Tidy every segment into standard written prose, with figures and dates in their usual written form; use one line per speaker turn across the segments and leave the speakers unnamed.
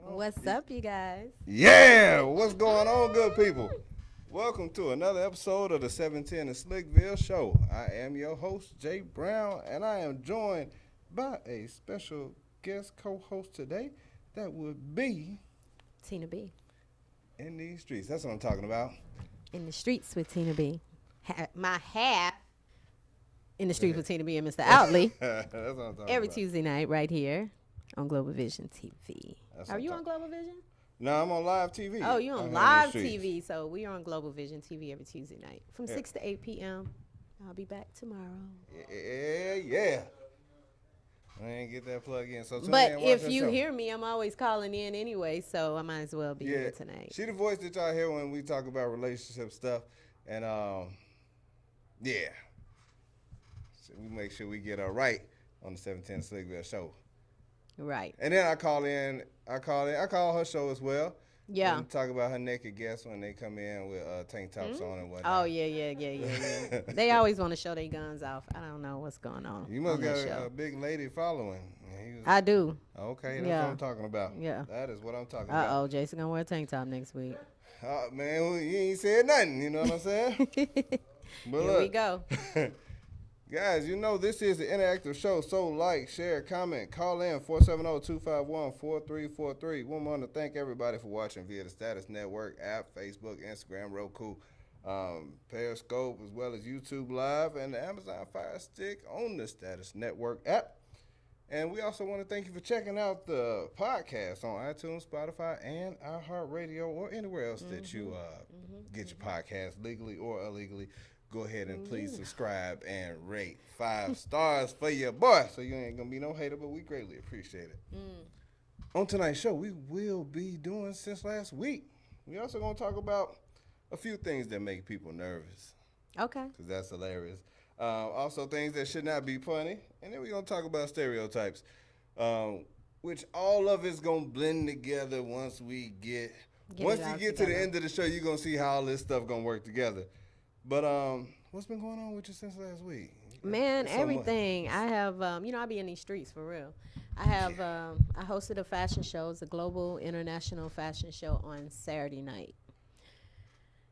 What's up, you guys?
Yeah, what's going on, good people? Welcome to another episode of the 710 and Slickville show. I am your host, Jay Brown, and I am joined by a special guest co-host today that would be
Tina B.
in these streets. That's what I'm talking about.
In the streets with Tina B. My hat in the streets with Tina B and Mr. Outley.
That's what I'm talking
Every
about.
Tuesday night right here on Global Vision TV.
That's
Are
what
you
I'm
on Global Vision?
No, I'm on Lyve TV.
Oh, you on Lyve TV. So we are on Global Vision TV every Tuesday night from 6 to 8 p.m. I'll be back tomorrow.
Yeah. I ain't get that plug in. So
But if you hear me, I'm always calling in anyway, so I might as well be here tonight.
She the voice that y'all hear when we talk about relationship stuff. And, yeah. So we make sure we get her right on the 710 Slickville show.
Right.
And then I call her show as well.
Yeah.
And talk about her naked guests when they come in with tank tops on and whatnot.
Oh, yeah. They always want to show their guns off. I don't know what's going on.
You must
on
got
that show.
a big lady following.
I do.
Okay, that's what I'm talking about.
Yeah.
That is what I'm talking about.
Uh-oh, Jason gonna wear a tank top next week.
Man, you ain't said nothing, you know what I'm saying? But
Here we go.
Guys, you know this is an interactive show, so like, share, comment, call in 470-251-4343. We want to thank everybody for watching via the Status Network app, Facebook, Instagram, Roku, Periscope, as well as YouTube Live and the Amazon Fire Stick on the Status Network app. And we also want to thank you for checking out the podcast on iTunes, Spotify, and iHeartRadio, or anywhere else that you get your podcast legally or illegally. Go ahead and please subscribe and rate 5 stars for your boy. So you ain't going to be no hater, but we greatly appreciate it. On tonight's show, we will be doing since last week. We also going to talk about a few things that make people nervous.
Okay.
Because that's hilarious. Also things that should not be funny. And then we're going to talk about stereotypes, which all of it's going to blend together once we get you get to the end of the show, you're going to see how all this stuff going to work together. But what's been going on with you since last week?
Man, everything. I have, I be in these streets for real. I have, I hosted a fashion show. It's a global international fashion show on Saturday night.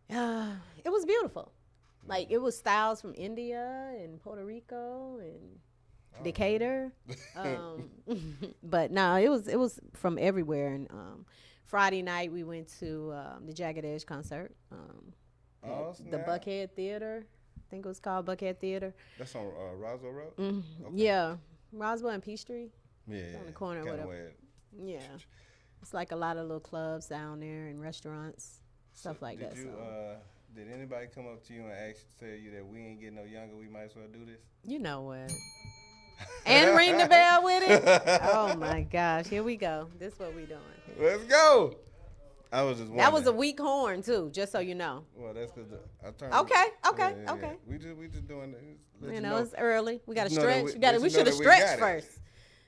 It was beautiful. Like, it was styles from India and Puerto Rico and Decatur. But no, it was from everywhere. And Friday night we went to the Jagged Edge concert. The Buckhead Theater. I think it was called Buckhead Theater.
That's on Roswell Road?
Okay. Yeah. Roswell and Peachtree.
Yeah.
On the corner or whatever. Yeah. It's like a lot of little clubs down there and restaurants, stuff like that.
Did anybody come up to you and tell you that we ain't getting no younger, we might as well do this?
You know what? And ring the bell with it? Oh, my gosh. Here we go. This is what we doing.
Let's go. I was just wondering.
That was a weak horn, too, just so you know.
Well, that's because I turned.
Okay.
Yeah. We just doing it.
You know, it's early. We got to stretch. We
should
have stretched first.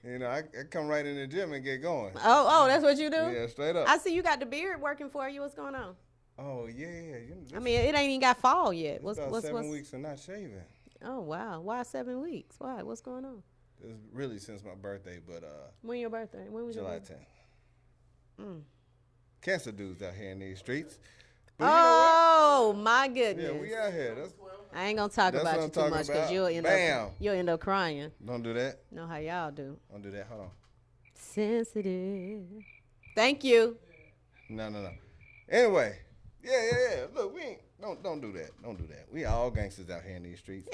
You know, I come right in the gym and get going.
Oh, that's what you do?
Yeah, straight up.
I see you got the beard working for you. What's going on?
Oh, yeah.
I mean, it ain't even got fall yet.
What's 7 weeks of not shaving.
Oh, wow. Why 7 weeks? Why? What's going on?
It's really since my birthday, but
when your birthday? When was
July
your birthday?
10th. Cancer dudes out here in these streets.
But my goodness.
Yeah, we out here.
I ain't gonna talk about you too much because you'll end up crying.
Don't do that.
Know how y'all do.
Don't do that. Hold on.
Sensitive. Thank you.
No. Anyway, yeah. Look, we ain't. Don't do that. Don't do that. We all gangsters out here in these streets.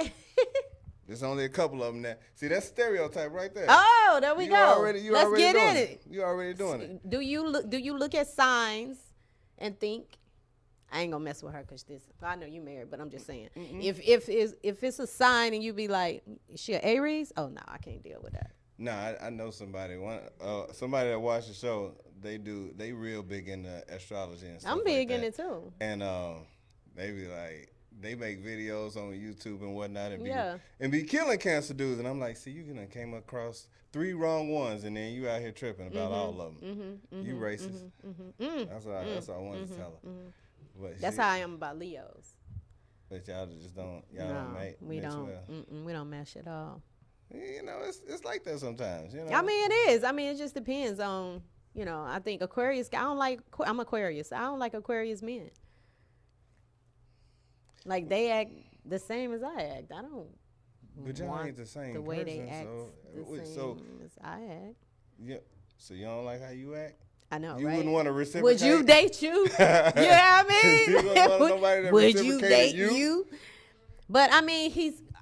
There's only a couple of them now. See, that's stereotype right there.
Oh, there we go. Let's get in it.
You already doing it.
Do you look at signs and think? I ain't gonna mess with her because I know you married, but I'm just saying. If it's a sign and you be like, she an Aries? Oh no, I can't deal with that.
No, I know somebody. Somebody that watched the show. They real big into astrology and stuff.
I'm big in it too.
And they be like. They make videos on YouTube and whatnot and be killing cancer dudes. And I'm like, see, you came across 3 wrong ones, and then you out here tripping about all of them. You racist. That's what I wanted to tell her. But
that's how I am about Leos.
But y'all just don't. Don't mate.
We don't. Well. We don't mesh at all.
You know, it's like that sometimes. You know.
I mean, it is. I mean, it just depends on You know, I think Aquarius. I don't like. I'm Aquarius. I don't like Aquarius men. Like they act the same as I act. I don't.
But y'all ain't the same
the way
person,
they act the same as I act.
Yeah. So you don't like how you act?
I know,
you
right?
wouldn't want to reciprocate.
Would you date you? Yeah, I mean,
you wouldn't want nobody that
would you date
you?
you? But I mean,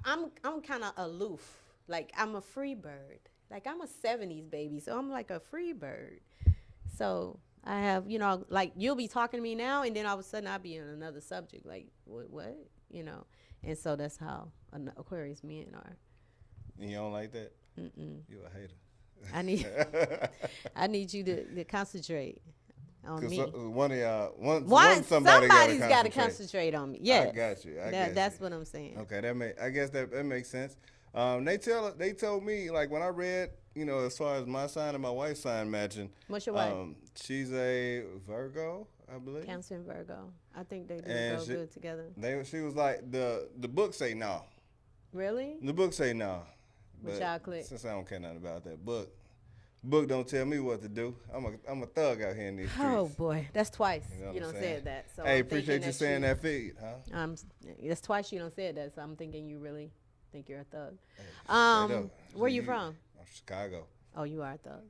I'm kind of aloof. Like I'm a free bird. Like I'm a '70s baby, so I'm like a free bird. So I have, you know, like you'll be talking to me now, and then all of a sudden I'll be in another subject. Like what? You know, and so that's how Aquarius men are.
And you don't like that? You a hater.
I need you to concentrate on me.
One of y'all,
somebody's got to concentrate on me. Yeah,
I got you.
That's what I'm saying.
Okay, I guess that makes sense. They told me, like, when I read, you know, as far as my sign and my wife's sign matching.
What's your wife?
She's a Virgo, I believe.
Cancer and Virgo. I think they do go good together.
She was like, the book say no.
Really?
The book say no.
But y'all click.
Since I don't care nothing about that book don't tell me what to do. I'm a thug out here in these streets.
Oh boy, that's twice you don't said that. So
hey, appreciate you saying that feed, huh?
That's twish you don't said that. So I'm thinking you really think you're a thug. Where you from?
I'm Chicago.
Oh, you are a thug.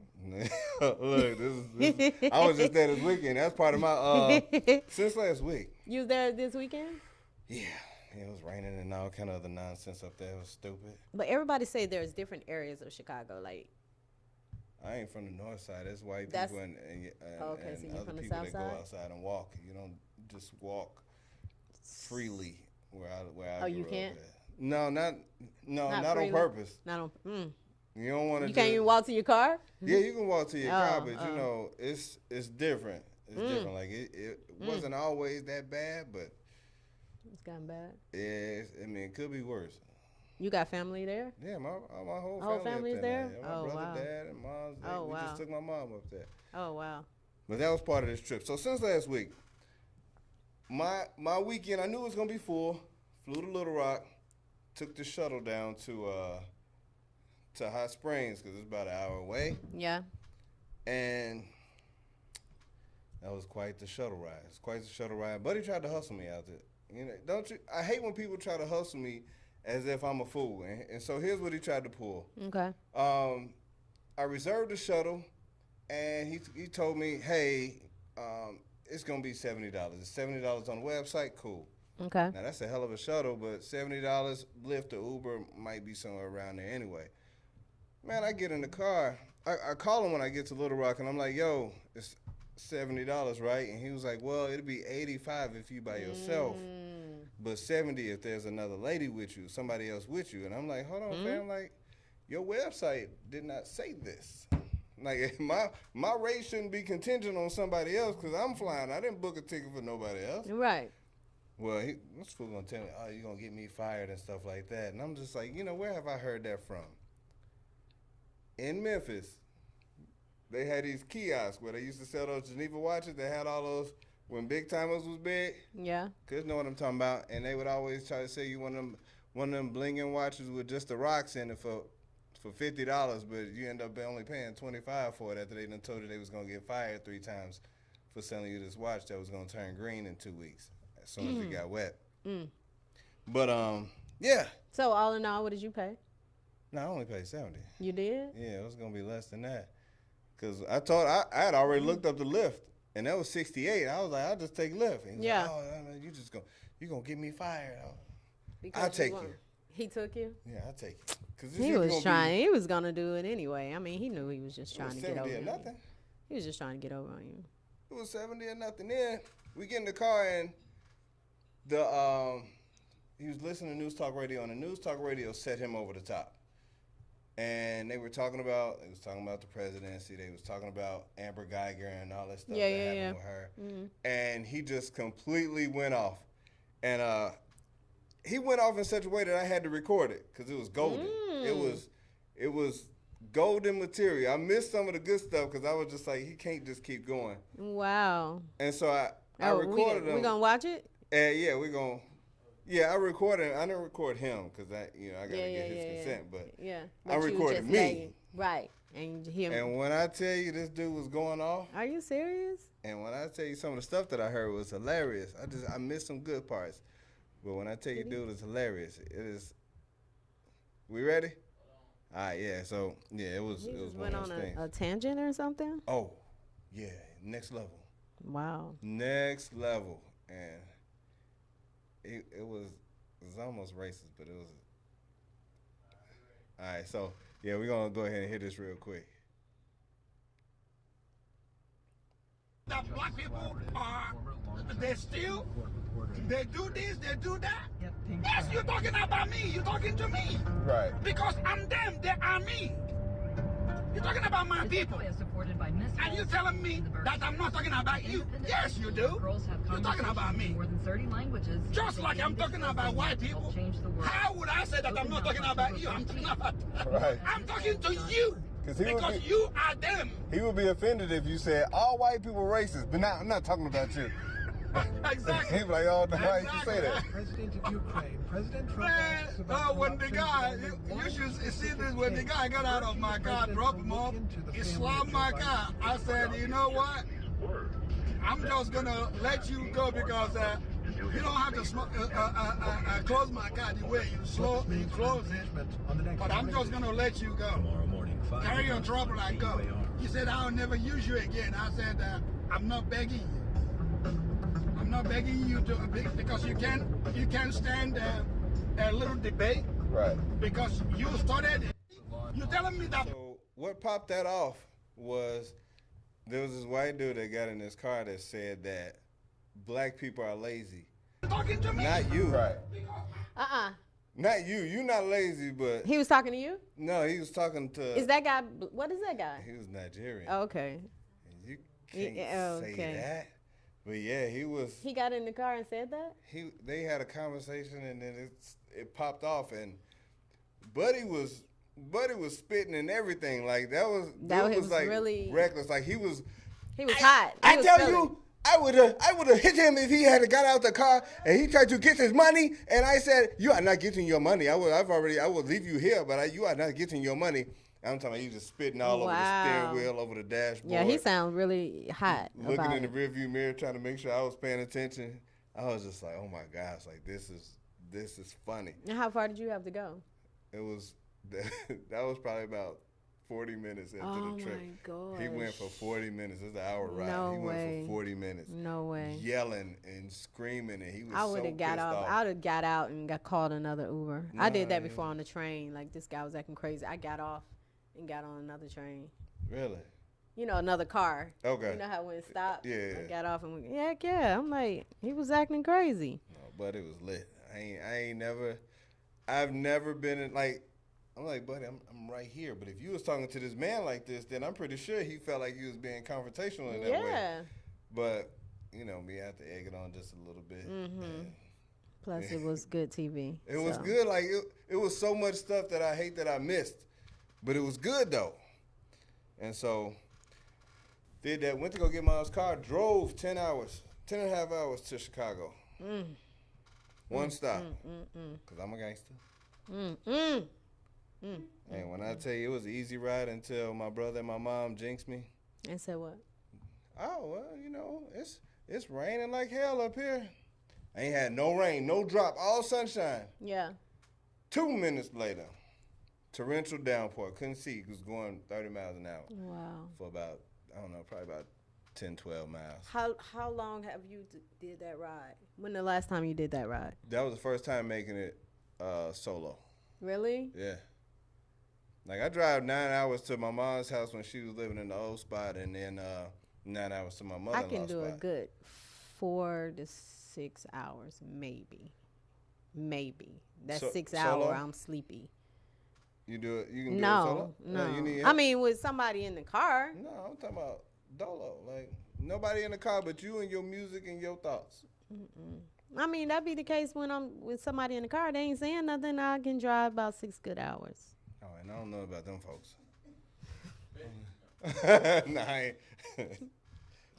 Look, this is I was just there this weekend. That's part of my since last week.
You was there this weekend?
Yeah. It was raining and all kind of other nonsense up there. It was stupid.
But everybody say there's different areas of Chicago. Like,
I ain't from the north side. That's white people and
so
other
from the
people
south
that
side?
go outside and walk. You don't just walk freely where I
Oh,
grew
you
up
can't?
at. No, not
freely?
on purpose.
Not on.
You don't want to.
You can't even walk to your car?
Yeah, you can walk to your car, but you know it's different. It's different. Like it wasn't always that bad, but.
It's gotten bad.
Yeah, I mean, it could be worse.
You got family there?
Yeah, my whole
family's there.
Yeah, my brother, dad, and mom's. We just took my mom up there.
Oh wow!
But that was part of this trip. So since last week, my weekend, I knew it was gonna be full. Flew to Little Rock, took the shuttle down to Hot Springs because it's about an hour away.
Yeah.
And that was quite the shuttle ride. It's quite the shuttle ride. Buddy tried to hustle me out there. You know, don't you? I hate when people try to hustle me as if I'm a fool. And so here's what he tried to pull.
Okay.
I reserved the shuttle, and he told me, hey, it's gonna be $70. It's $70 on the website. Cool.
Okay.
Now that's a hell of a shuttle, but $70 Lyft or Uber might be somewhere around there anyway. Man, I get in the car. I call him when I get to Little Rock, and I'm like, yo, it's $70, right? And he was like, well, it'll be $85 if you by yourself, but $70 if there's another lady with you, somebody else with you. And I'm like, hold on, fam, like, your website did not say this. Like, my rate shouldn't be contingent on somebody else because I'm flying. I didn't book a ticket for nobody else.
Right.
Well, this fool gonna tell me, oh, you're gonna get me fired and stuff like that. And I'm just like, you know, where have I heard that from? In Memphis, they had these kiosks where they used to sell those Geneva watches. They had all those when Big Timers was big.
Yeah.
Cause you know what I'm talking about. And they would always try to sell you one of them blinging watches with just the rocks in it for $50, but you end up only paying $25 for it after they done told you they was gonna get fired 3 times for selling you this watch that was gonna turn green in 2 weeks as soon as it got wet. But yeah.
So all in all, what did you pay?
No, I only paid $70.
You did?
Yeah, it was gonna be less than that. Cause I had already looked up the Lyft, and that was $68. I was like, I'll just take Lyft. And
yeah.
Like, oh, you gonna get me fired?
Because
I'll take you.
He took you?
Yeah, I'll take you. Cause
he was trying. He was gonna do it anyway. I mean, he knew he was just trying to get over you.
Nothing.
He was just trying to get over on you.
It was 70 or nothing. Then we get in the car and he was listening to News Talk Radio, and the News Talk Radio set him over the top. And they were talking about the presidency. They was talking about Amber Geiger and all that stuff that happened with her. And he just completely went off. And he went off in such a way that I had to record it because it was golden. It was golden material. I missed some of the good stuff because I was just like, he can't just keep going.
Wow.
And so I recorded him.
We gonna watch it?
Yeah, we're gonna. Yeah, I recorded. I didn't record him because I gotta get his consent. But
yeah,
I recorded me.
Right. And him.
And when I tell you this dude was going off.
Are you serious?
And when I tell you some of the stuff that I heard was hilarious. I missed some good parts. But when I tell you dude is hilarious, it is. We ready? All right, yeah. So, yeah, it was one
went
of those
on
things.
a tangent or something?
Oh, yeah. Next level.
Wow.
Next level. And it was almost racist, but it was. All right, so, yeah, we're going to go ahead and hit this real quick.
The black people are, they steal, they do this, they do that. Yes, you're talking about me, you're talking to me.
Right.
Because I'm them, they are me. You're talking about my people. And you're telling me that I'm not talking about you. Yes, you do. You're talking about me.
More than 30 languages.
Just like I'm talking about white people. How would I say that I'm not talking about you? I'm talking about
Right.
I'm talking to you. Because you are them.
He would be offended if you said all white people racist, but I'm not talking about you.
Exactly.
He's like, oh, no, why you say that?
President of Ukraine, President Trump
Man,
asks about
when the guy,
corruption
you should see this, when the guy got out of my car, dropped him off, he slammed my car. I said, you know what? I'm just going to let you go because you don't have to close my car the way you close it. But I'm just going to let you go. Carry your trouble and go. He said, I'll never use you again. I said, I'm not begging you. I'm not begging you to, because you can't stand a little debate.
Right.
Because you started it. You're telling me that.
So what popped that off was there was this white dude that got in his car that said that black people are lazy.
You're talking to me.
Not you. Right.
Not
you. You're not lazy, but.
He was talking to you?
No, he was talking to.
Is that guy, what is that guy?
He was Nigerian.
Oh, okay.
You can't say that. But yeah, he was.
He got in the car and said that?
They had a conversation and then it popped off and Buddy was spitting and everything. Like that was like
really
reckless. Like he was
hot.
I tell you, I would have hit him if he had got out the car and he tried to get his money. And I said, "You are not getting your money. I will leave you here, but you are not getting your money." I'm talking about he was spitting all over the steering wheel, over the dashboard.
Yeah, he sounded really hot.
Looking in the rearview mirror, trying to make sure I was paying attention. I was just like, "Oh my gosh, like this is funny."
And how far did you have to go?
It was that was probably about 40 minutes into the trip.
Oh my gosh.
He went for 40 minutes. It's an hour ride.
No
he
way.
went for 40 minutes.
No way.
Yelling and screaming, and he was
I would have got off. I would have got out and called another Uber. I did that before on the train. Like this guy was acting crazy. I got off and got on another train.
Really?
You know, another car.
Okay.
You know how when it stopped?
Yeah.
I got off and went, yeah. I'm like, he was acting crazy.
No, but it was lit. I've never been in, like, I'm like, buddy, I'm right here. But if you was talking to this man like this, then I'm pretty sure he felt like he was being confrontational in that way.
Yeah.
But, you know, me, I had to egg it on just a little bit.
Mm-hmm. Plus, it was good TV.
It was good. Like, it was so much stuff that I hate that I missed. But it was good, though. And so, did that. Went to go get my car. Drove 10 and a half hours to Chicago. One stop. Because I'm a gangster. And when I tell you it was an easy ride until my brother and my mom jinxed me.
And said what?
Oh, well, you know, it's raining like hell up here. I ain't had no rain, no drop, all sunshine.
Yeah.
2 minutes later, torrential downpour. Couldn't see. It was going 30 miles an hour.
Wow.
For about, I don't know, probably about 10, 12 miles.
How long have you did that ride? When the last time you did that ride?
That was the first time making it solo.
Really?
Yeah. Like, I drive 9 hours to my mom's house when she was living in the old spot, and then 9 hours to my mother-in-law's spot.
I can do a good 4 to 6 hours, maybe. That's 6 hours. I'm sleepy.
You do it? You can do it solo?
No.
You need help?
I mean, with somebody in the car.
No, I'm talking about dolo. Like, nobody in the car but you and your music and your thoughts.
I mean, that'd be the case when I'm with somebody in the car. They ain't saying nothing. I can drive about 6 good hours.
Oh, and I don't know about them folks. Nah, I ain't.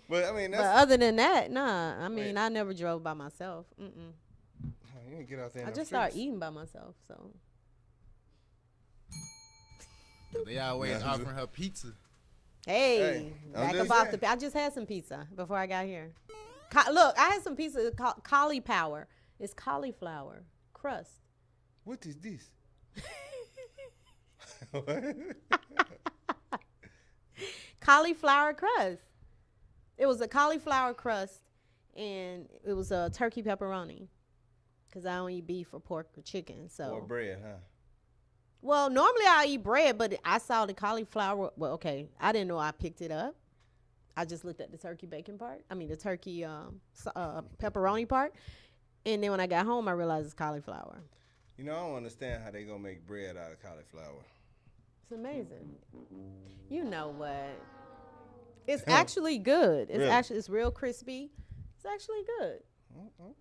But, I mean, that's...
But other than that, nah. I mean, I never drove by myself.
Oh, you didn't get out there in
I
the
just
streets.
started eating by myself, so.
They always offering her pizza.
Hey,
I'm
back
just
up off
saying.
I just had some pizza before I got here. Look, I had some pizza called cauliflower. It's cauliflower crust.
What is this? What?
Cauliflower crust. It was a cauliflower crust, and it was a turkey pepperoni. Cause I don't eat beef or pork or chicken. So.
Or bread, huh?
Well, normally I eat bread, but I saw the cauliflower. Well, okay, I didn't know I picked it up. I just looked at the turkey bacon part. I mean, the turkey pepperoni part. And then when I got home, I realized it's cauliflower.
You know, I don't understand how they gonna make bread out of cauliflower.
It's amazing. You know what? It's actually good. It's
Really?
it's real crispy. It's actually good.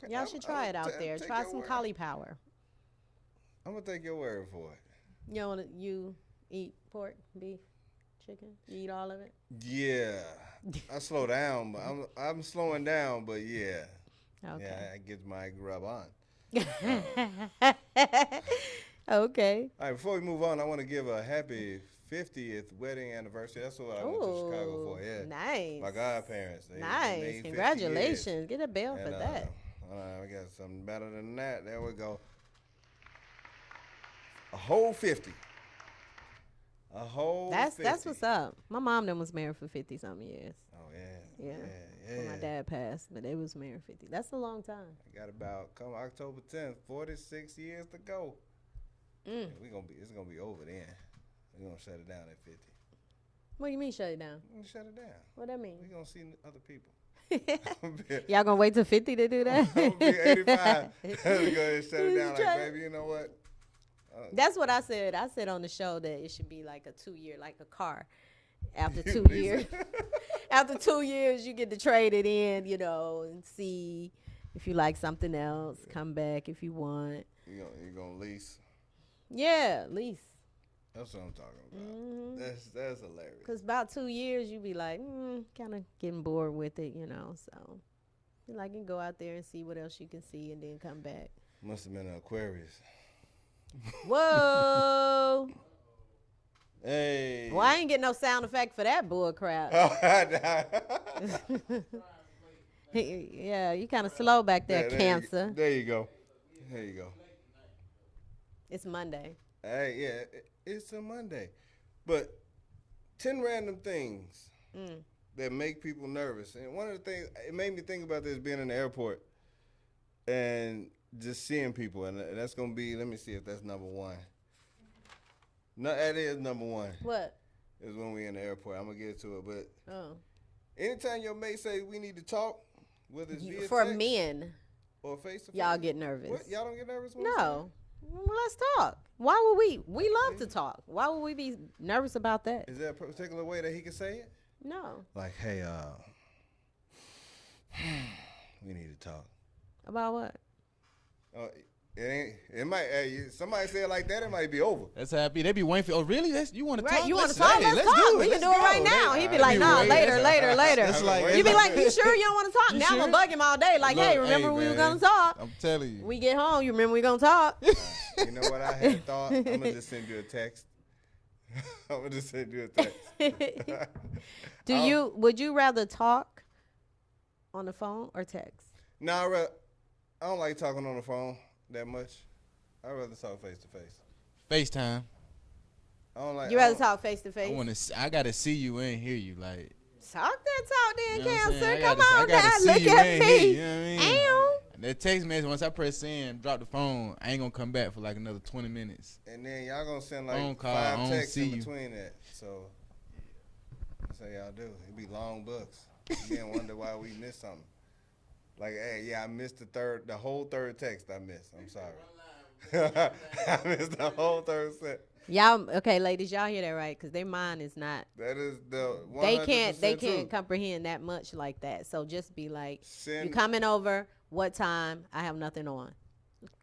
Okay.
Y'all should try it out there.
Take
Try
your
some
word.
cauliflower.
I'm gonna take your word for it.
You eat pork, beef, chicken? You eat all of it?
Yeah, I slow down, but I'm slowing down, but yeah,
Okay.
yeah, I get my grub on.
Okay.
All right, before we move on, I want to give a happy 50th wedding anniversary. That's what I went to Chicago for. Yeah,
Nice.
my godparents. They
Nice.
made 50
Congratulations.
years.
Get a bell for
And,
that.
I got something better than that. There we go. A whole 50. A whole.
That's
50.
what's up. My mom then was married for 50 something years.
Oh yeah.
Yeah.
Yeah.
When my dad passed, but they was married 50. That's a long time.
I got about come October 10th, 46 years to go.
Mm.
It's gonna be over then. We're gonna shut it down at 50.
What do you mean shut it down?
We're gonna shut it down.
What that
We're
mean?
gonna see other people.
Y'all gonna wait till 50 to do that?
I'm gonna be 85. We're gonna shut it down. Like,
Try-
baby, you know what?
That's what I said. I said on the show that it should be like a 2 year, like a car. After 2 years, after 2 years, you get to trade it in, and see if you like something else. Come back if you want.
You're gonna lease.
Yeah, lease.
That's what I'm talking about.
Mhm.
That's hilarious.
Because about 2 years, you be like, kind of getting bored with it, So, you like, you can go out there and see what else you can see and then come back.
Must have been an Aquarius.
Whoa.
Hey.
Well, I ain't getting no sound effect for that bull crap. Yeah, you kind of slow back there, Cancer.
There you go. There you go.
It's Monday.
Hey, yeah, it's a Monday. But 10 random things that make people nervous. And one of the things, it made me think about this being in the airport and just seeing people. And that's going to be, let me see if that's number one. No, that is number one.
What?
Is when we in the airport. I'm going to get to it. But
Oh.
anytime your mate say we need to talk, whether it's via
For
text
men,
or face-to-face.
y'all get nervous.
What? Y'all don't get nervous? when you say
No. Well, let's talk. Why would we? We love to talk. Why would we be nervous about that?
that? Is there a particular way that he can say it?
No.
Like, hey, we need to talk.
About what?
It ain't. It might. Somebody say it like that. It might be over.
That's happy. They be waiting for. Oh, really? You want to
Right,
talk?
you want to
Let's
talk?
say it.
Let's talk. We can do it
Let's
right
go.
now. He be
They
like, no,
waiting.
later.
It's like-
You be like, you sure you don't want to talk?
You
Now I'm
sure?
gonna bug him all day. Like,
Look,
hey, remember we were
man,
gonna talk?
I'm telling you.
We get home, you remember we gonna talk?
You know what I had thought? I'm gonna just send you a text. I'm gonna just send you a text.
Would you rather talk on the phone or text?
No, I don't like talking on the phone that much. I'd rather talk face to face.
FaceTime.
I don't like.
You rather talk face to face?
I gotta see you and hear you. Like,
Talk that talk then,
you know what I'm
Cancer.
saying?
Come
I
on
gotta
now,
see
look
you
at
and hear
me.
you, you know what I mean?
Ow.
That text message, once I press send, drop the phone, I ain't gonna come back for like another 20 minutes.
And then y'all gonna send
Phone
like
call, I
5
don't
texts
see
in
you.
between that. So that's how y'all do. It be long books. You then wonder why we missed something. Like, hey, yeah, I missed the whole third text I missed. I'm sorry. I missed the whole third set.
Y'all, okay, ladies, y'all hear that right? Because their mind is not.
That is the 100%
They can't
truth.
comprehend that much like that. So just be like,
Send-
you coming over? What time? I have nothing on.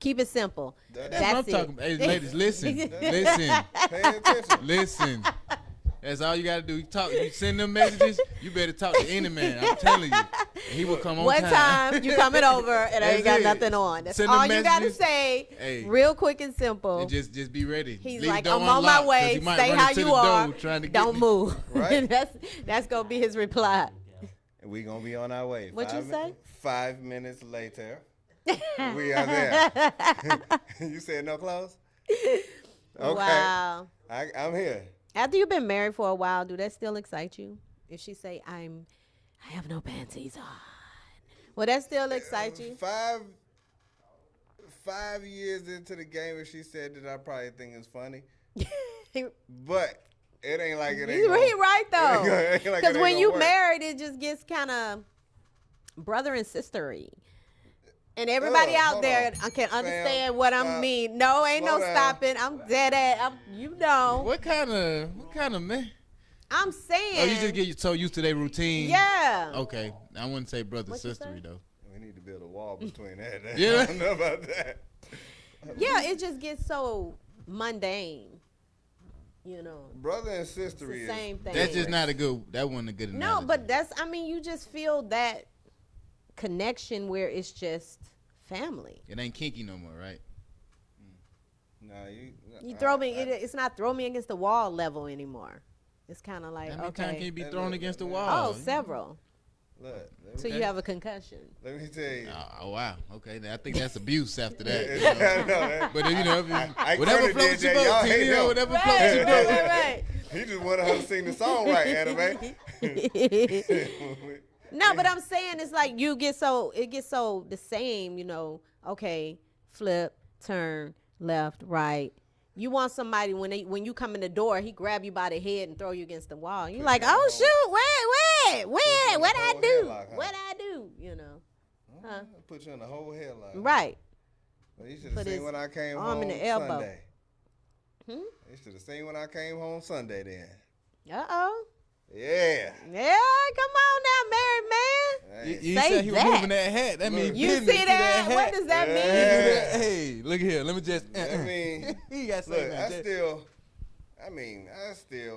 Keep it simple.
That's
That's what I'm
it.
talking about. Hey, ladies, listen. Listen.
Pay attention.
Listen. That's all you gotta do. You send them messages. You better talk to any man. I'm telling you, he will come on
What
time.
time you coming over and I ain't got
That's it.
nothing on. That's
Send
all
them
you gotta
messages.
say.
Hey.
Real quick and simple.
And just be ready.
He's
Leave
like,
the door
I'm on my
unlocked, 'cause
way.
he might
Stay
run
how
into
you
the
are.
door trying to get
Don't
me.
move.
Right.
That's gonna be his reply.
And we gonna be on our way.
What you say?
5 minutes later, we are there. You said no clothes? Okay.
Wow.
I'm here.
After you've been married for a while, do that still excite you? If she say, I have no panties on. Will that still excite you?
5 years into the game, if she said that, I probably think it's funny. But it ain't like it ain't.
He's right though.
Because
Because when you married, it just gets kind of brother and sistery. And everybody out
hold
there
on.
can
Fam,
understand what I
stop.
mean. No, ain't
Slow
no
down.
stopping. I'm dead at. You know.
What kind of man?
I'm saying.
Oh, you just get so used to their routine.
Yeah.
Okay, I wouldn't say brother
What you
sistery
say?
though.
We need to build a wall between that.
Yeah.
I don't know about that.
Yeah, it just gets so mundane. You know.
Brother and sister
It's
is
the same thing.
That's just not a good. That wasn't a good analogy.
No, but you just feel that connection where it's just family.
It ain't kinky no more, right?
Nah,
You throw me, it's not throw me against the wall level anymore. It's kind of like,
How many times can you
okay.
be
Hey,
thrown
look,
against the
man.
wall?
Oh, several.
Look,
So you have a concussion.
let me tell you.
Oh wow. Okay, I think that's abuse after that.
I
You know?
know that.
But if, you know,
I
whatever
kinda
floats
did
your
that. Y'all
boat,
hate
you know,
him.
whatever
Right,
floats your boat.
right.
He just wanted her to sing the song right, anime.
No, but I'm saying it's like it gets so the same, you know. Okay, flip, turn, left, right. You want somebody when you come in the door, he grab you by the head and throw you against the wall. You like, oh shoot, what I
whole
do?
headlock, huh?
What I do? You know, huh?
Put you in the whole headlock.
Right.
Well, you should have
Put
seen
his
when I came
arm
home
in the elbow.
Sunday.
Hmm?
You should have seen when I came home Sunday then.
Uh-oh.
Yeah.
Yeah, come on now, married man.
Hey.
You
Say
said he was
that.
moving that hat. That means
You
business.
see that?
hat.
What does that
Yeah.
mean?
You do that? Hey, look here. Let me just.
I mean,
he got
look,
something.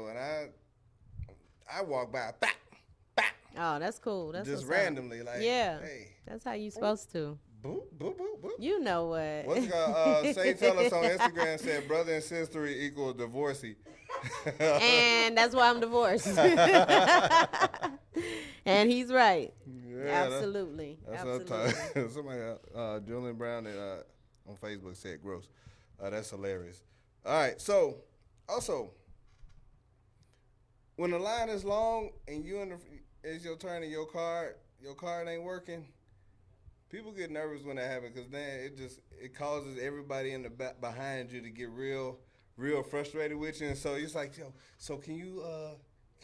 and I walk by, bap, bap,
Oh, that's cool. That's
just
what's up.
randomly, like,
Yeah.
hey,
That's how you supposed to.
boop, boop, boop, boop.
You know what?
What's it called? Say tell us on Instagram said brother and sister equal divorcee.
And that's why I'm divorced. And he's right.
Yeah,
Absolutely.
That's
Absolutely.
what I'm talking. Somebody, Julian Brown on Facebook said gross. That's hilarious. All right, so also when the line is long and it's your turn and your card ain't working, people get nervous when that happens because then it causes everybody in the back behind you to get real frustrated with you, and so it's like, yo, so can you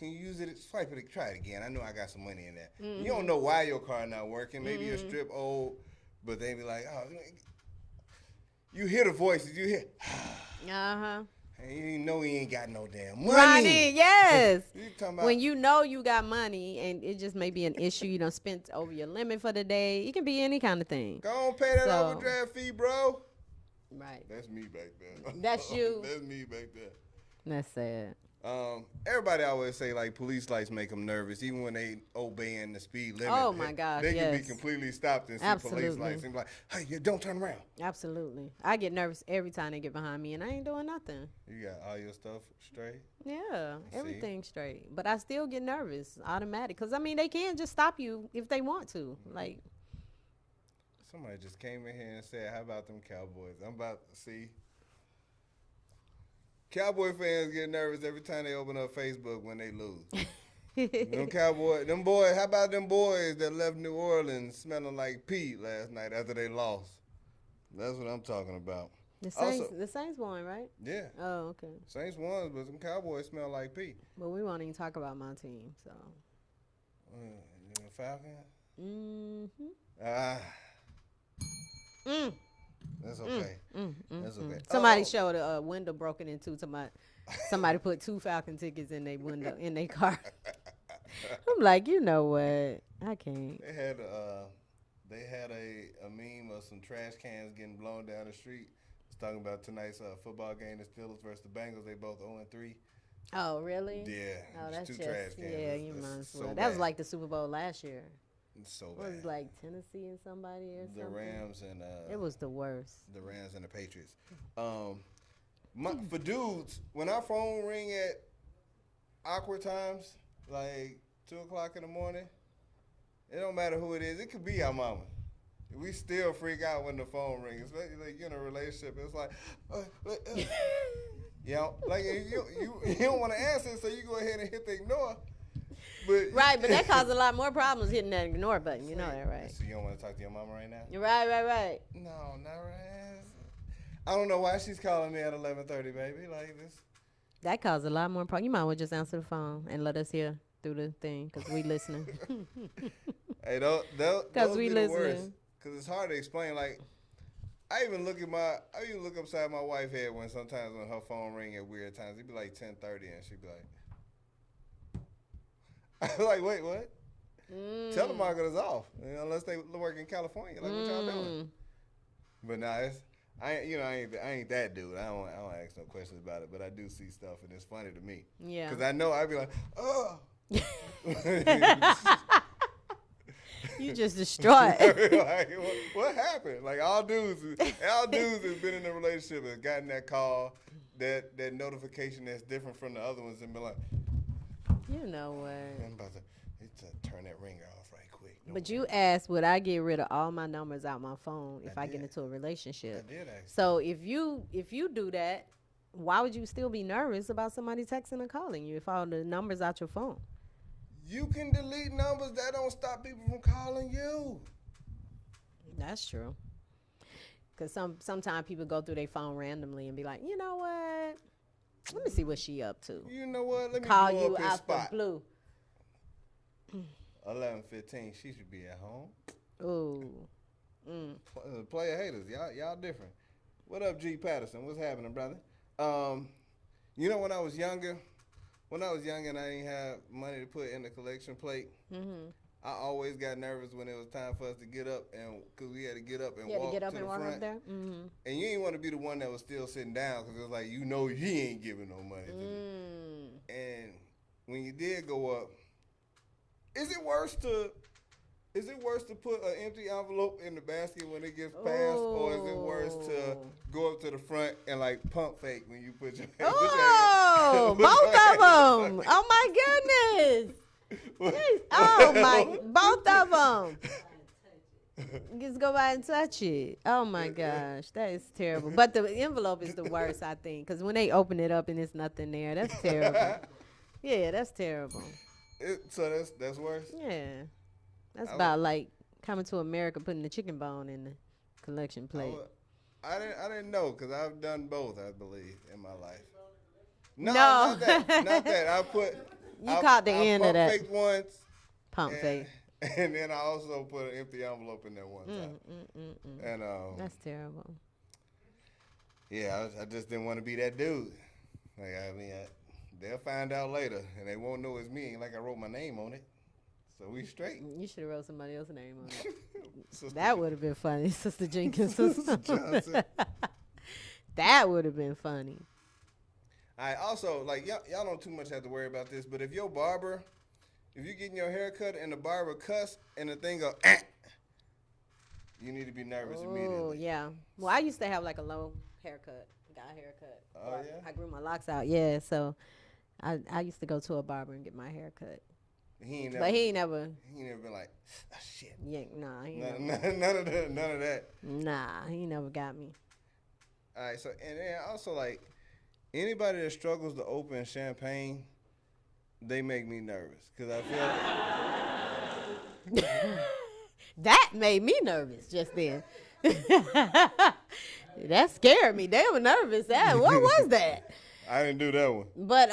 use it? Swipe it, try it again. I know I got some money in there.
Mm-hmm.
You don't know why your card not working. Maybe your strip old, but they be like, oh, you hear the voices, you hear,
Uh-huh.
and you know he ain't got no damn money.
Ronnie, yes.
You talking about
When you know you got money and it just may be an issue, you don't spend over your limit for the day. It can be any kind of thing.
go on, pay that
So-
overdraft fee, bro.
Right.
That's me back there.
That's you.
That's me back there.
That's sad.
Everybody always say like police lights make them nervous, even when they obeying the speed limit.
Oh, my gosh,
they can be
yes.
completely stopped and see police
Absolutely.
lights and be like, hey, you don't turn around.
Absolutely. I get nervous every time they get behind me and I ain't doing nothing.
You got all your stuff straight.
Yeah,
See?
everything's straight. But I still get nervous, automatic. Because, I mean, they can just stop you if they want to. Like,
Somebody just came in here and said, how about them Cowboys? I'm about to see. Cowboy fans get nervous every time they open up Facebook when they lose. Them boys, how about them boys that left New Orleans smelling like Pete last night after they lost? That's what I'm talking about.
the
Also-
Saints won, right?
Yeah.
Oh, okay.
Saints won, but some Cowboys smell like Pete.
But we won't even talk about my team, so.
You a Falcon?
Mm-hmm.
Ah,
Mm.
that's okay. That's okay.
Somebody
Oh,
showed a window broken into somebody put 2 Falcon tickets in their window, in their car. I'm like, you know what? I can't.
They had a meme of some trash cans getting blown down the street. It's talking about tonight's football game, the Steelers versus the Bengals. They both 0-3.
Oh, really?
Yeah.
Oh,
it's
that's
two
just
trash cans.
yeah.
It's-
You
it's
might as
so
well. That was
bad.
like the Super Bowl last year.
It's so
What was
bad.
it, like Tennessee and somebody or
The
something?
Rams and
It was the worst.
the Rams and the Patriots. For dudes, when our phone ring at awkward times, like 2:00 in the morning, it don't matter who it is. It could be our mama. We still freak out when the phone rings, especially like you're in a relationship. It's like, you know, like you don't want to answer, so you go ahead and hit the ignore. But
Right, but that caused a lot more problems hitting that ignore button. You know that, right?
So you don't want to talk to your mama right now?
You're right.
No, not right. I don't know why she's calling me at 11:30, baby. Like this.
That caused a lot more problems. You might well just answer the phone and let us hear through the thing because we listening.
Hey, those
we
be the
listening.
worst. Cause it's hard to explain. Like, I even look upside my wife's head when sometimes when her phone ring at weird times. It'd be like 10:30 and she'd be like, like, wait, what? Telemarketer's off, unless they work in California. Like, what y'all doing? But nah, I ain't that dude. I don't ask no questions about it. But I do see stuff and it's funny to me.
Yeah.
Cause I know I'd be like, oh.
You just distraught.
Like, what happened? Like all dudes has been in a relationship and gotten that call, that notification that's different from the other ones and been like,
You know what?
I'm about to turn that ringer off right quick. No
But
more.
you asked, would I get rid of all my numbers out my phone if
I
I get
did.
into a relationship?
I did ask.
So if you do that, why would you still be nervous about somebody texting or calling you if all the numbers out your phone?
You can delete numbers. That don't stop people from calling you.
That's true. Because sometimes people go through their phone randomly and be like, you know what? Let me see what she up to.
You know what? Let me
Call
blow
you
up his
out
spot.
the blue.
11:15. She should be at home.
Ooh.
Player haters, y'all different. What up, G Patterson? What's happening, brother? You know, when I was younger and I didn't have money to put in the collection plate, I always got nervous when it was time for us to get up, and because we had to get up and
You had
walk
to get up
to
and
the
walk
front.
up there? Mm-hmm.
And you ain't want to be the one that was still sitting down because it was like, he ain't giving no money to me. And when you did go up, is it worse to put an empty envelope in the basket when it gets passed, or is it worse to go up to the front and like pump fake when you put your
Oh, both of them. Oh my goodness. Both of them. Just go by and touch it. Oh my gosh, that is terrible. But the envelope is the worst, I think, because when they open it up and there's nothing there, that's terrible. Yeah, that's terrible.
So that's worse.
Yeah, that's about like coming to America, putting the chicken bone in the collection plate.
I didn't know because I've done both, I believe, in my life. No,
No.
not that. I
caught the end of that.
I faked once.
Pump fake.
And then I also put an empty envelope in there one time. And
That's terrible.
yeah, I just didn't want to be that dude. Like they'll find out later, and they won't know it's me. Like I wrote my name on it, so we straight.
You should have wrote somebody else's name on it.
Sister
That would have been funny, Sister Jenkins.
Johnson.
That would have been funny.
I also like y'all don't too much have to worry about this, but if you're getting your hair cut and the barber cuss and the thing go, you need to be nervous
Oh,
immediately.
yeah. Well, I used to have like a low haircut, guy haircut.
Oh, yeah?
I grew my locks out, yeah. So I used to go to a barber and get my hair cut.
He ain't
never,
been like, oh, shit.
yeah, nah,
None of that.
Nah, he never got me.
All right, so and then also like anybody that struggles to open champagne, they make me nervous because I feel
That made me nervous just then. That scared me. They were nervous. What was that?
I didn't do that one.
But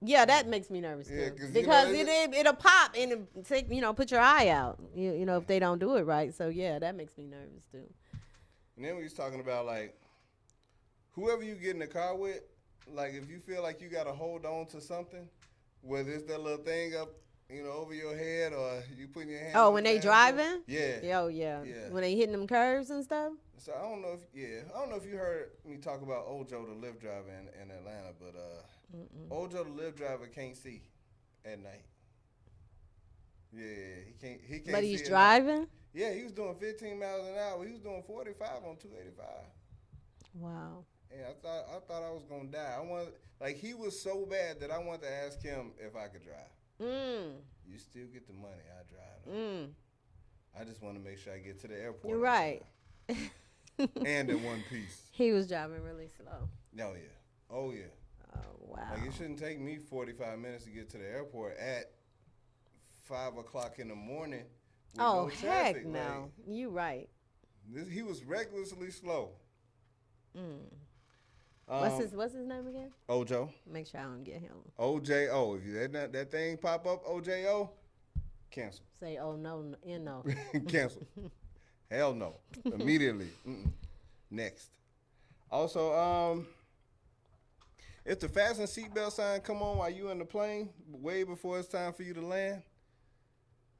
yeah, that makes me nervous
Yeah,
too.
'cause,
Because
you know,
it'll pop and it'll take, put your eye out. You know, if they don't do it right. So yeah, that makes me nervous too.
And then we was talking about like whoever you get in the car with, like if you feel like you got to hold on to something, whether it's that little thing up, over your head or you putting your hand.
Oh,
on
when
the
they
dashboard.
driving?
Yeah.
Oh yeah.
Yeah.
When they hitting them curves and stuff.
So I don't know if you heard me talk about Ojo, the Lyve driver in Atlanta, but Ojo, the Lyve driver, can't see at night. Yeah, he can't.
But
see
he's
at night.
driving?
Yeah, he was doing 15 miles an hour. He was doing 45 on 285.
Wow.
And I thought I was gonna die. He was so bad that I wanted to ask him if I could drive. You still get the money, I drive. I just want to make sure I get to the airport.
You're right.
And in one piece.
He was driving really slow.
Oh yeah.
Oh wow.
Like it shouldn't take me 45 minutes to get to the airport at 5 o'clock in the morning. With no traffic.
Heck no. You right.
He was recklessly slow.
What's his name again?
Ojo.
Make sure I don't get him.
OJO. If that thing pop up, OJO, cancel.
Say oh no, no.
Cancel. Hell no. Immediately. Next. Also, if the fasten seatbelt sign come on while you in the plane, way before it's time for you to land,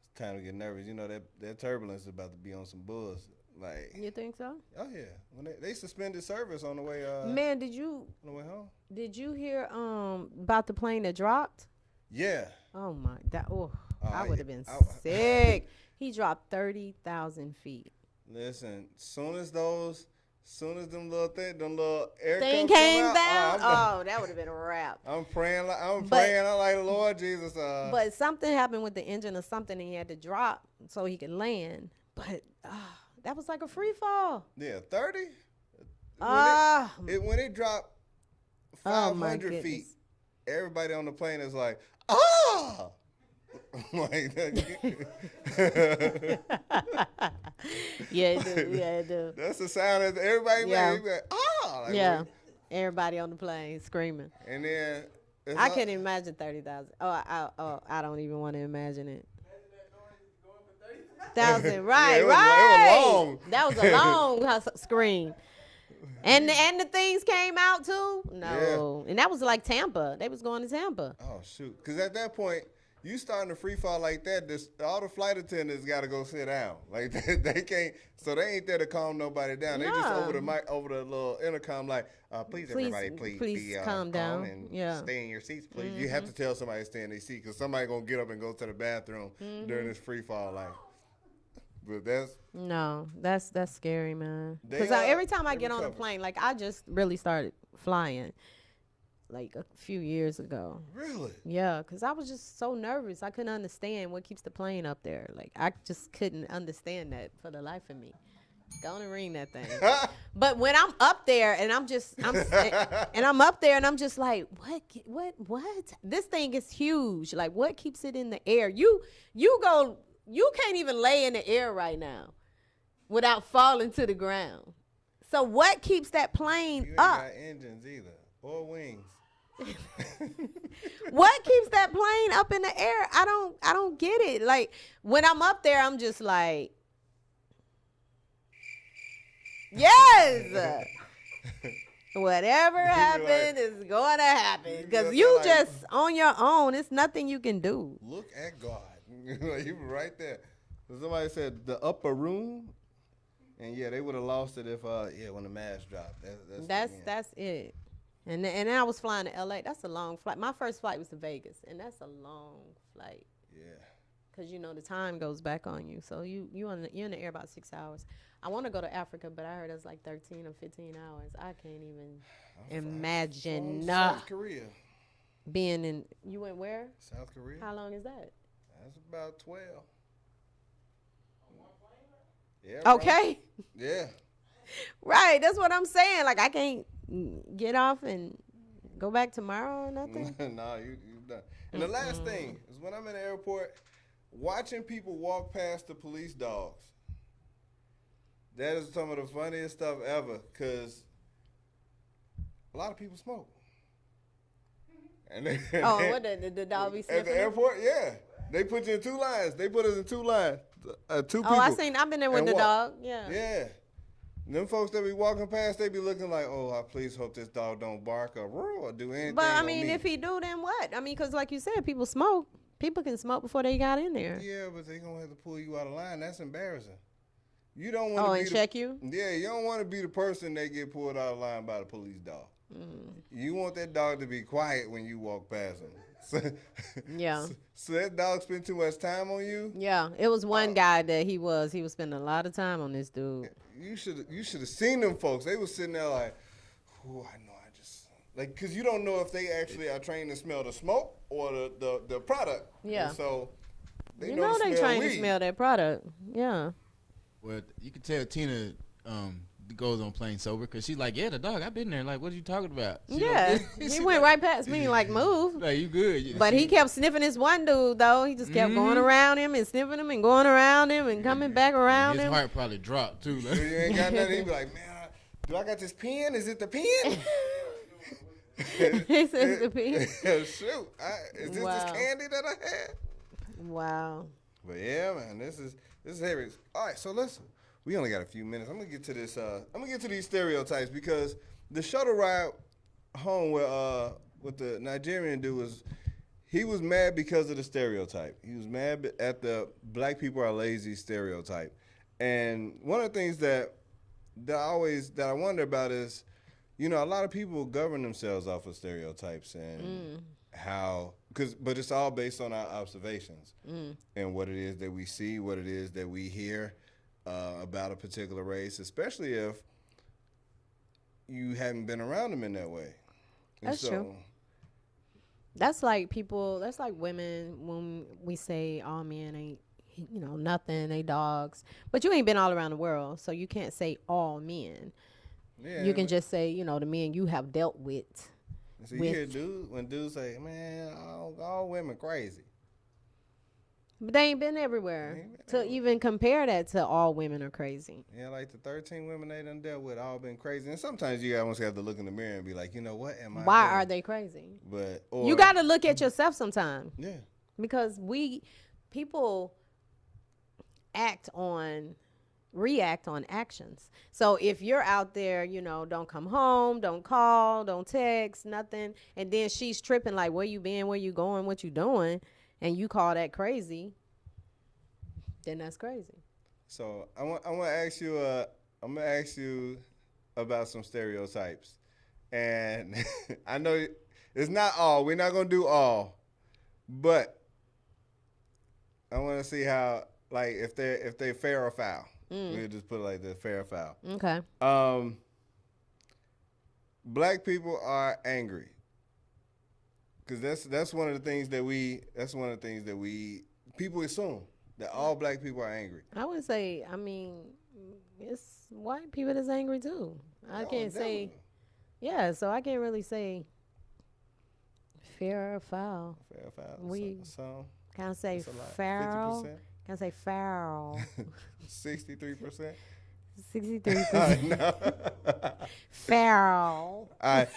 it's time to get nervous. You know that turbulence is about to be on some buzz. Like,
You think so?
oh yeah, when they suspended service on the way.
Man, did you
on the way home?
Did you hear about the plane that dropped?
Yeah.
Oh my, I would have been
I-
sick. He dropped 30,000 feet.
Listen, soon as them little air
Thing
cups
came
come
down.
out,
That would have been a wrap.
I'm praying. I'm like, Lord Jesus.
But something happened with the engine or something, and he had to drop so he could land. But that was like a free fall.
Yeah, 30. When it dropped
Oh, my
500 feet,
goodness.
everybody on the plane is like, ah. Like,
Yeah, it do. Yeah, it do.
that's the sound that everybody
Yeah.
made. Like, ah. Like,
Yeah. Everybody on the plane screaming.
And then
I can't imagine 30,000. I don't even want to imagine it. 1,000, right,
it was
right.
long.
That was a long scream. And the things came out too? No. And that was like Tampa. They was going to Tampa.
Oh shoot! Because at that point, you starting to free fall like that. All the flight attendants got to go sit down. Like they can't. So they ain't there to calm nobody down. They just
No.
over the little intercom, like, please everybody, please be
calm down.
and
Yeah.
stay in your seats, please. You have to tell somebody to stay in their seat because somebody gonna get up and go to the bathroom during this free fall. Like, but
that's scary, man.
They
Because
are-
every time I
they
get on a
recover.
plane, like I just really started flying like a few years ago.
really,
Yeah, because I was just so nervous. I couldn't understand what keeps the plane up there. Like I just couldn't understand that for the life of me. Go on and ring that thing. But when I'm up there and I'm up there and I'm just like, what? This thing is huge. Like, what keeps it in the air? You can't even lay in the air right now without falling to the ground. So what keeps that plane
you ain't
up?
got engines either or wings.
What keeps that plane up in the air? I don't get it. Like when I'm up there, I'm just like, yes. Whatever happened is going to happen because you
like-
just on your own. It's nothing you can do.
Look at God. You were right there. Somebody said the upper room, and yeah, they would have lost it if when the mask dropped.
That's it. And then I was flying to LA. That's a long flight. My first flight was to Vegas, and that's a long flight.
Yeah.
Cause the time goes back on you. So you're in the air about 6 hours. I want to go to Africa, but I heard it's like 13 or 15 hours. I can't even imagine
South Korea.
being in. You went where?
South Korea.
How long is that?
That's about 12. Yeah. bro.
Okay.
Yeah.
Right. That's what I'm saying. Like I can't get off and go back tomorrow or nothing.
No, you done. And the last thing is when I'm in the airport, watching people walk past the police dogs. That is some of the funniest stuff ever, because a lot of people smoke. And
What the dog be
at
sniffing?
the airport, yeah. They put you in two lines. They put us in two lines. Two people.
I've been there with
and
the
walk.
dog. Yeah.
Yeah. And them folks that be walking past, they be looking like, oh, I please hope this dog don't bark or do anything.
But I
on
mean,
me.
if he do, then what? I mean, because like you said, people smoke. People can smoke before they got in there.
Yeah, but they gonna have to pull you out of line. That's embarrassing. You don't want to
Oh, and check you?
Yeah, you don't want to be the person that get pulled out of line by the police dog. You want that dog to be quiet when you walk past him. So,
Yeah.
So that dog spend too much time on you.
Yeah, it was one guy that he was spending a lot of time on this dude.
You should have seen them folks. They was sitting there like, "Ooh, I know, I just like," because you don't know if they actually are trained to smell the smoke or the product.
Yeah.
And so they
You
know
know
to
they
smell
trying to
weed.
smell that product. Yeah.
Well, you can tell Tina goes on plain sober because she's like, yeah, the dog, I've been there. Like, what are you talking about? She
Yeah.
don't-
He
she
went
like,
right past me like move.
Like, you good. Yeah,
But
she-
he kept sniffing this one dude though. He just kept going around him and sniffing him and going around him and coming back around
his
him.
heart probably dropped too.
So you ain't got nothing. He be like, "Man, do I got this pen? Is it the pen?"
He says the pee.
Shoot, is this
Wow.
this candy that I had?
Wow.
But yeah, man, this is heavy. All right, so listen, we only got a few minutes. I'm gonna get to this. I'm gonna get to these stereotypes because the shuttle ride home with the Nigerian dude he was mad because of the stereotype. He was mad at the black people are lazy stereotype. And one of the things that I wonder about is, you know, a lot of people govern themselves off of stereotypes and but it's all based on our observations and what it is that we see, what it is that we hear about a particular race, especially if you haven't been around them in that way. And
That's true. That's like women when we say all men ain't, nothing, they dogs. But you ain't been all around the world, so you can't say all men.
Yeah,
You can just say, the men you have dealt with.
so you hear dudes say, "Man, all women crazy."
But they ain't been everywhere to even compare that to all women are crazy.
Yeah, like the 13 women they done dealt with all been crazy. And sometimes you almost have to look in the mirror and be like, you know what, am I
Why
doing?
are they crazy?
But
You got to look at yourself sometime.
Yeah.
Because people react on actions. So if you're out there, don't come home, don't call, don't text, nothing, and then she's tripping like, where you been, where you going, what you doing, and you call that crazy, then that's crazy.
So I'm gonna ask you about some stereotypes, and I know it's not all. We're not gonna do all, but I want to see how, like, if they're fair or foul. We'll just put it like this: fair or foul.
Okay.
Black people are angry. Because that's one of the things that people assume that all black people are angry.
I would say, it's white people that's angry too. I can't say, so I can't really say fair or foul.
Fair or foul.
We
So
can I say
that's a lot.
feral?
50%?
Can I say feral?
63%.
63%.
No.
Feral.
All right.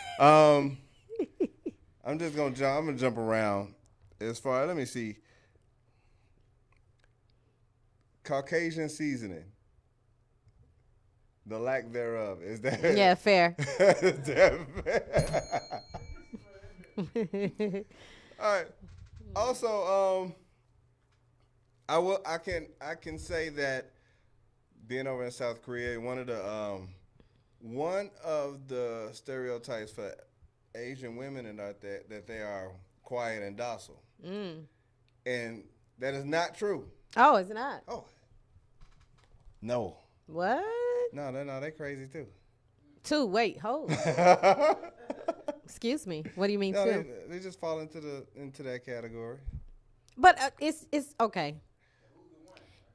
I'm gonna jump around as far. Let me see. Caucasian seasoning. The lack thereof. Is that?
Yeah, fair.
Is that fair? All right. Also, I can say that being over in South Korea, one of the stereotypes for Asian women and that they are quiet and docile. And that is not true.
Oh, it's not.
Oh. No.
What?
No, they crazy too.
Two. Wait, hold. Excuse me. What do you mean
No,
two?
they just fall into that category.
But it's okay.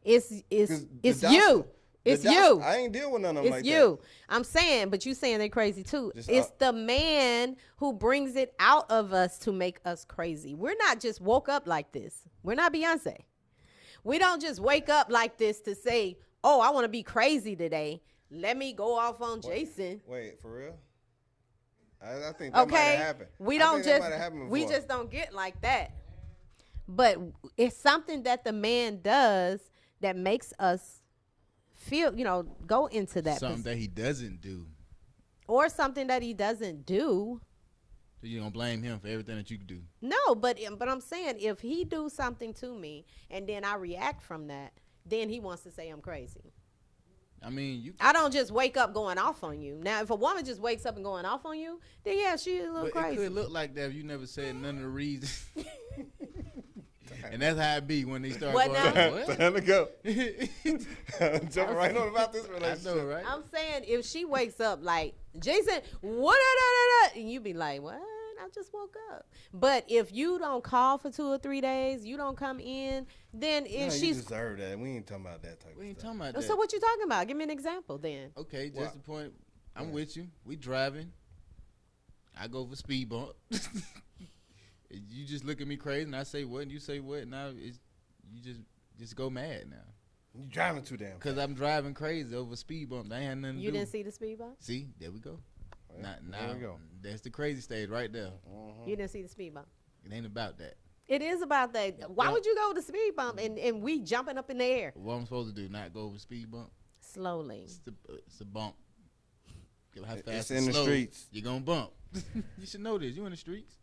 It's
the
you. It's you.
I ain't deal with none of them
It's
like
you. I'm saying, but you saying they crazy too.
Just,
it's the man who brings it out of us to make us crazy. We're not just woke up like this. We're not Beyonce. We don't just wake up like this to say, oh, I want to be crazy today. Let me go off on Jason.
Wait, for real? I think that might have happened.
We
I
don't
think that
just
might have happened
we
before.
just don't get like that. But it's something that the man does that makes us feel, go into that.
Something that he doesn't do.
Or something that he doesn't do.
So you don't blame him for everything that you do.
No, but I'm saying if he do something to me and then I react from that, then he wants to say I'm crazy.
I mean, you.
I don't just wake up going off on you. Now, if a woman just wakes up and going off on you, then yeah, she a little
But
crazy.
it could look like that if you never said none of the reasons. And that's how it be when they start
What
going.
now?
What?
Time to go. Jumping right on about this
I
relationship.
know, right?
I'm saying if she wakes up like Jason, what? And you be like, what? I just woke up. But if you don't call for 2 or 3 days, you don't come in, then if
You
she's
deserve that. We ain't talking about that type
We ain't
of stuff.
talking about that.
so what you talking about? Give me an example then.
Okay, just
What?
the point. I'm with you. We driving. I go for speed bump. You just look at me crazy, and I say what, and you say what. Now you just go mad now.
You driving too damn.
Cause I'm driving crazy over speed bump. That ain't had nothing to
You
do.
didn't see the speed bump?
See, there we go.
Yeah,
Now
there we go.
that's the crazy stage right there.
You didn't see the speed bump.
It ain't about that.
It is about that. Why
Yeah.
would you go to the speed bump and we jumping up in the air
What I'm supposed to do? Not go over speed bump.
slowly?
It's a bump. How fast
It's
and
in the
slow,
streets.
You're gonna bump. You should know this. You in the streets.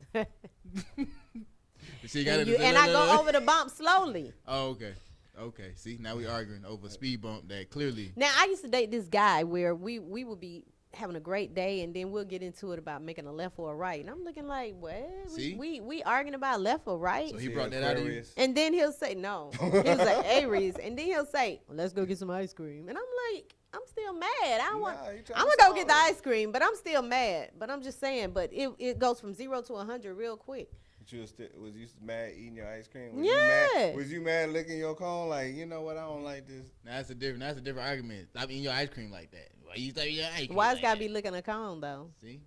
See, you gotta
And I go over the bump slowly.
Oh, okay. Okay. See, now we arguing over speed bump that clearly.
Now I used to date this guy where we would be having a great day and then we'll get into it about making a left or a right. And I'm looking like, what?
See?
We arguing about left or right?
So he brought that out of you.
Aquarius.
And then he'll say no. He was like Aries, and then he'll say, well, "Let's go get some ice cream." And I'm like, I'm still mad. I don't want.
Nah, you tryna
I'm gonna go get the
solve it.
ice cream, but I'm still mad. But I'm just saying. But it goes from 0 to 100 real quick.
But was you mad eating your ice cream?
Yeah.
Was you mad licking your cone? Like, you know what? I don't like this.
That's a different argument. Stop eating your ice cream like that. Why you stop eating your ice cream?
Why it's
like
gotta
that?
be licking a cone though?
See.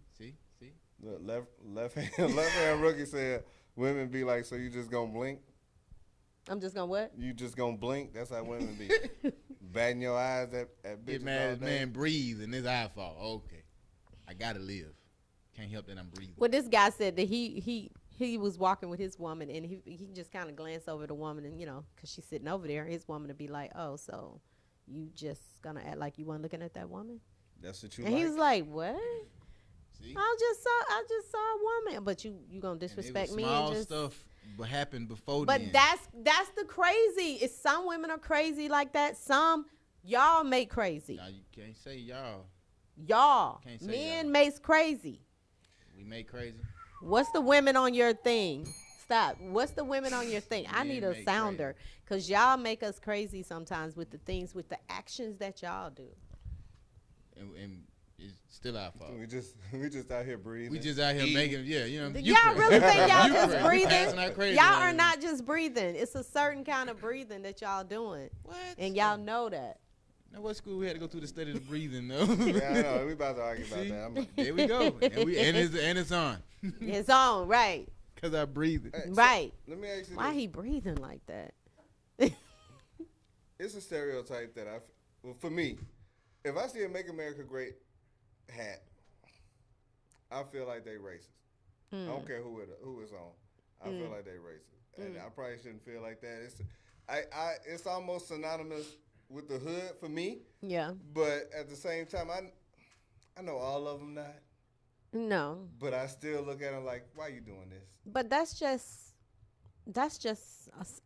Look, left hand rookie said women be like, so you just gonna blink?
I'm just gonna what?
You just gonna blink? That's how women be. Batting your eyes at bitches
Get
all
mad,
day.
man. Breathe, and his eye fall. Okay, I gotta live. Can't help that I'm breathing.
Well, this guy said that he was walking with his woman, and he just kind of glanced over the woman, and because she's sitting over there, his woman to be like, oh, so you just gonna act like you weren't looking at that woman?
That's what you
And
like?
he was like, what?
See,
I just saw a woman, but you gonna
And it was
disrespect me
small
and just
stuff happened before
But
then.
that's the crazy. It's some women are crazy like that. Some y'all make crazy.
Now you can't say y'all.
Y'all
Can't say
men
y'all.
makes crazy.
We make crazy.
What's the women on your thing? Stop. What's the women on your thing? I
Men
need a
make
sounder because y'all make us crazy sometimes with the things, with the actions that y'all do.
And it's still our fault.
we just out here breathing.
We just out here making, you know.
Y'all really think y'all
You
just
crazy.
breathing?
Passing out crazy
Y'all
out
are
here.
not just breathing. It's a certain kind of breathing that y'all doing.
What?
And y'all know that.
Now, what school we had to go through the study of breathing, though?
Yeah, I know. We about to argue about
See?
that. I'm,
There we go. And it's on.
It's on, right.
Because I breathe.
Hey, so
Right.
let me ask you
Why
this.
he breathing like that?
It's a stereotype that well, for me, if I see a "Make America Great" hat, I feel like they racist. I don't care who it's on. I feel like they racist, and I probably shouldn't feel like that. It's almost synonymous with the hood for me,
Yeah.
but at the same time, I know all of them not,
No.
but I still look at them like, why you doing this?
But that's just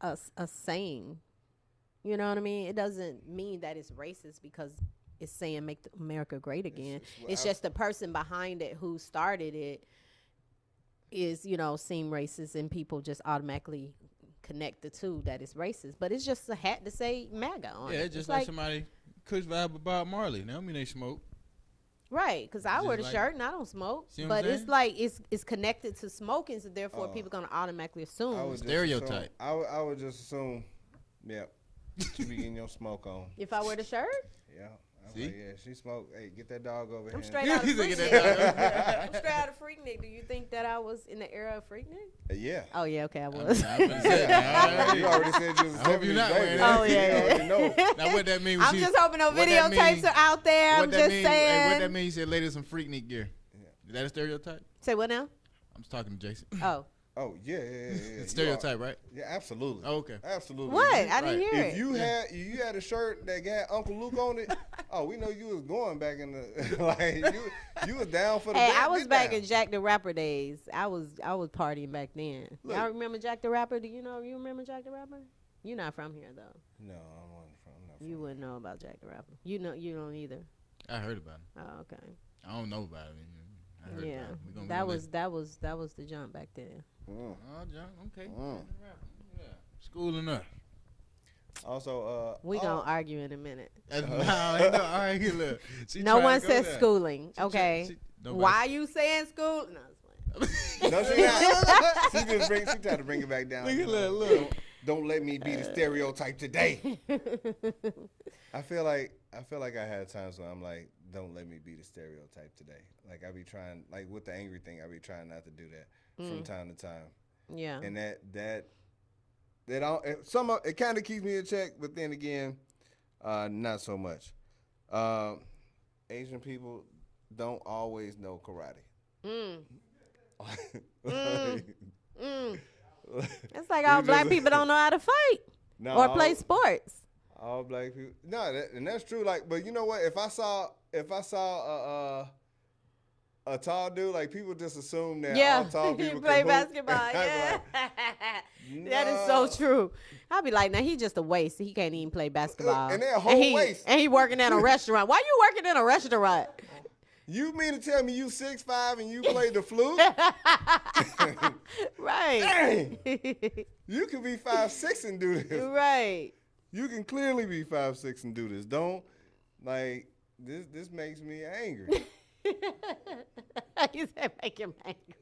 a saying. You know what I mean? It doesn't mean that it's racist because it's saying make America great again. It's just the person behind it who started it is, seem racist, and people just automatically connect the two that it's racist. But it's just a hat to say MAGA on
Yeah,
it.
it's just like somebody Kush vibe with Bob Marley. That don't mean they smoke.
Right, because I
Just
wear the
like-
shirt and I don't smoke.
See what I'm
But it's
saying?
like it's connected to smoking, so therefore people going to automatically assume.
I would just
Stereotype.
assume- I would just assume, yeah, you be getting your smoke on.
If I wear the shirt,
Yeah. I'm
See?
like, yeah, she smoked. Hey, get that dog over here.
I'm straight out of
He said,
Freaknik.
"Get that
I'm straight out of Freaknik. Do you think that I was in the era of Freaknik?
Yeah.
Oh yeah, okay, I was.
I'm finna say that.
You already said you was a
I hope you're
70s
not
baby.
wearing that.
Oh, yeah,
You already know.
Now what that mean? when
I'm
she-
just hoping no
what that
videotapes
mean-
are out there. I'm
What that
just
mean?
saying.
Hey, what that mean? You said ladies some Freaknik gear. Is that a stereotype?
Say what now?
I'm just talking to Jason.
Oh,
Oh, yeah.
It's stereotype, right?
Yeah, absolutely.
Oh, okay.
Absolutely.
what?
If you-
I didn't
right.
hear
If
it.
you had a shirt that got Uncle Luke on it, oh, we know you was going back in the like you was down for the.
Hey,
back,
I was
get
back
down.
in Jack the Rapper days. I was partying back then.
Look.
Y'all remember Jack the Rapper? Do you remember Jack the Rapper? You're not from here though.
No, I'm not from.
You wouldn't know about Jack the Rapper. You don't either.
I heard about it.
Oh, okay.
I don't know about it. I heard
Yeah,
about it.
that was the jump back then.
Oh, John. Okay. Yeah. Schooling up.
Also,
We gonna argue in a minute.
No, ain't no arguing. Look,
No one says schooling. Okay. Why you saying school? No, it's fine.
no, she not. She tried to bring it back down.
Look.
Don't let me be the stereotype today. I feel like I had times when I'm like, don't let me be the stereotype today. Like I be trying, like with the angry thing, I be trying not to do that from time to time.
Yeah.
And it kind of keeps me in check, but then again, not so much. Asian people don't always know karate.
It's like all black people don't know how to fight or play sports.
All black people, and that's true. Like, but you know what? If I saw a tall dude, like people just assume that all tall people
play
can
basketball.
hoop.
Yeah,
Like,
that is so true. I'll be like, now he just a waste. He can't even play basketball.
And they're a whole waste.
And he working in a restaurant. Why you working in a restaurant?
You mean to tell me you 6'5" and you play the flute?
Right.
Dang. You can be 5'6" and do this.
Right.
You can clearly be 5'6" and do this. Don't like this makes me angry.
You said make him angry.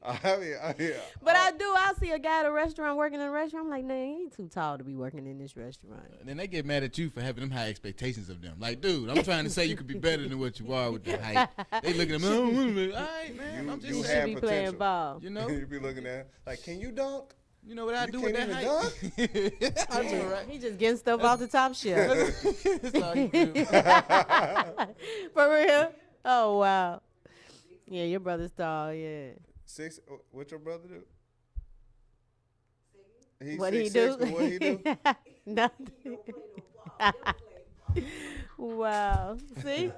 Yeah.
But I see a guy at a restaurant working in a restaurant. I'm like, nah, he too tall to be working in this restaurant.
And then they get mad at you for having them high expectations of them. Like, dude, I'm trying to say you could be better than what you are with the height. They look at them, all right, man. I'm just
you
saying.
have
Be
potential.
playing ball.
You know?
You be looking at like, can you dunk?
You know what I
You
do with that
can't
height? That's all right.
He just getting stuff off the top shelf.
That's all you do.
For real? Oh, wow. Yeah, your brother's tall, yeah.
6. What your brother do? He's
What he
6'6",
do?
but what he do?
Nothing. Wow. See?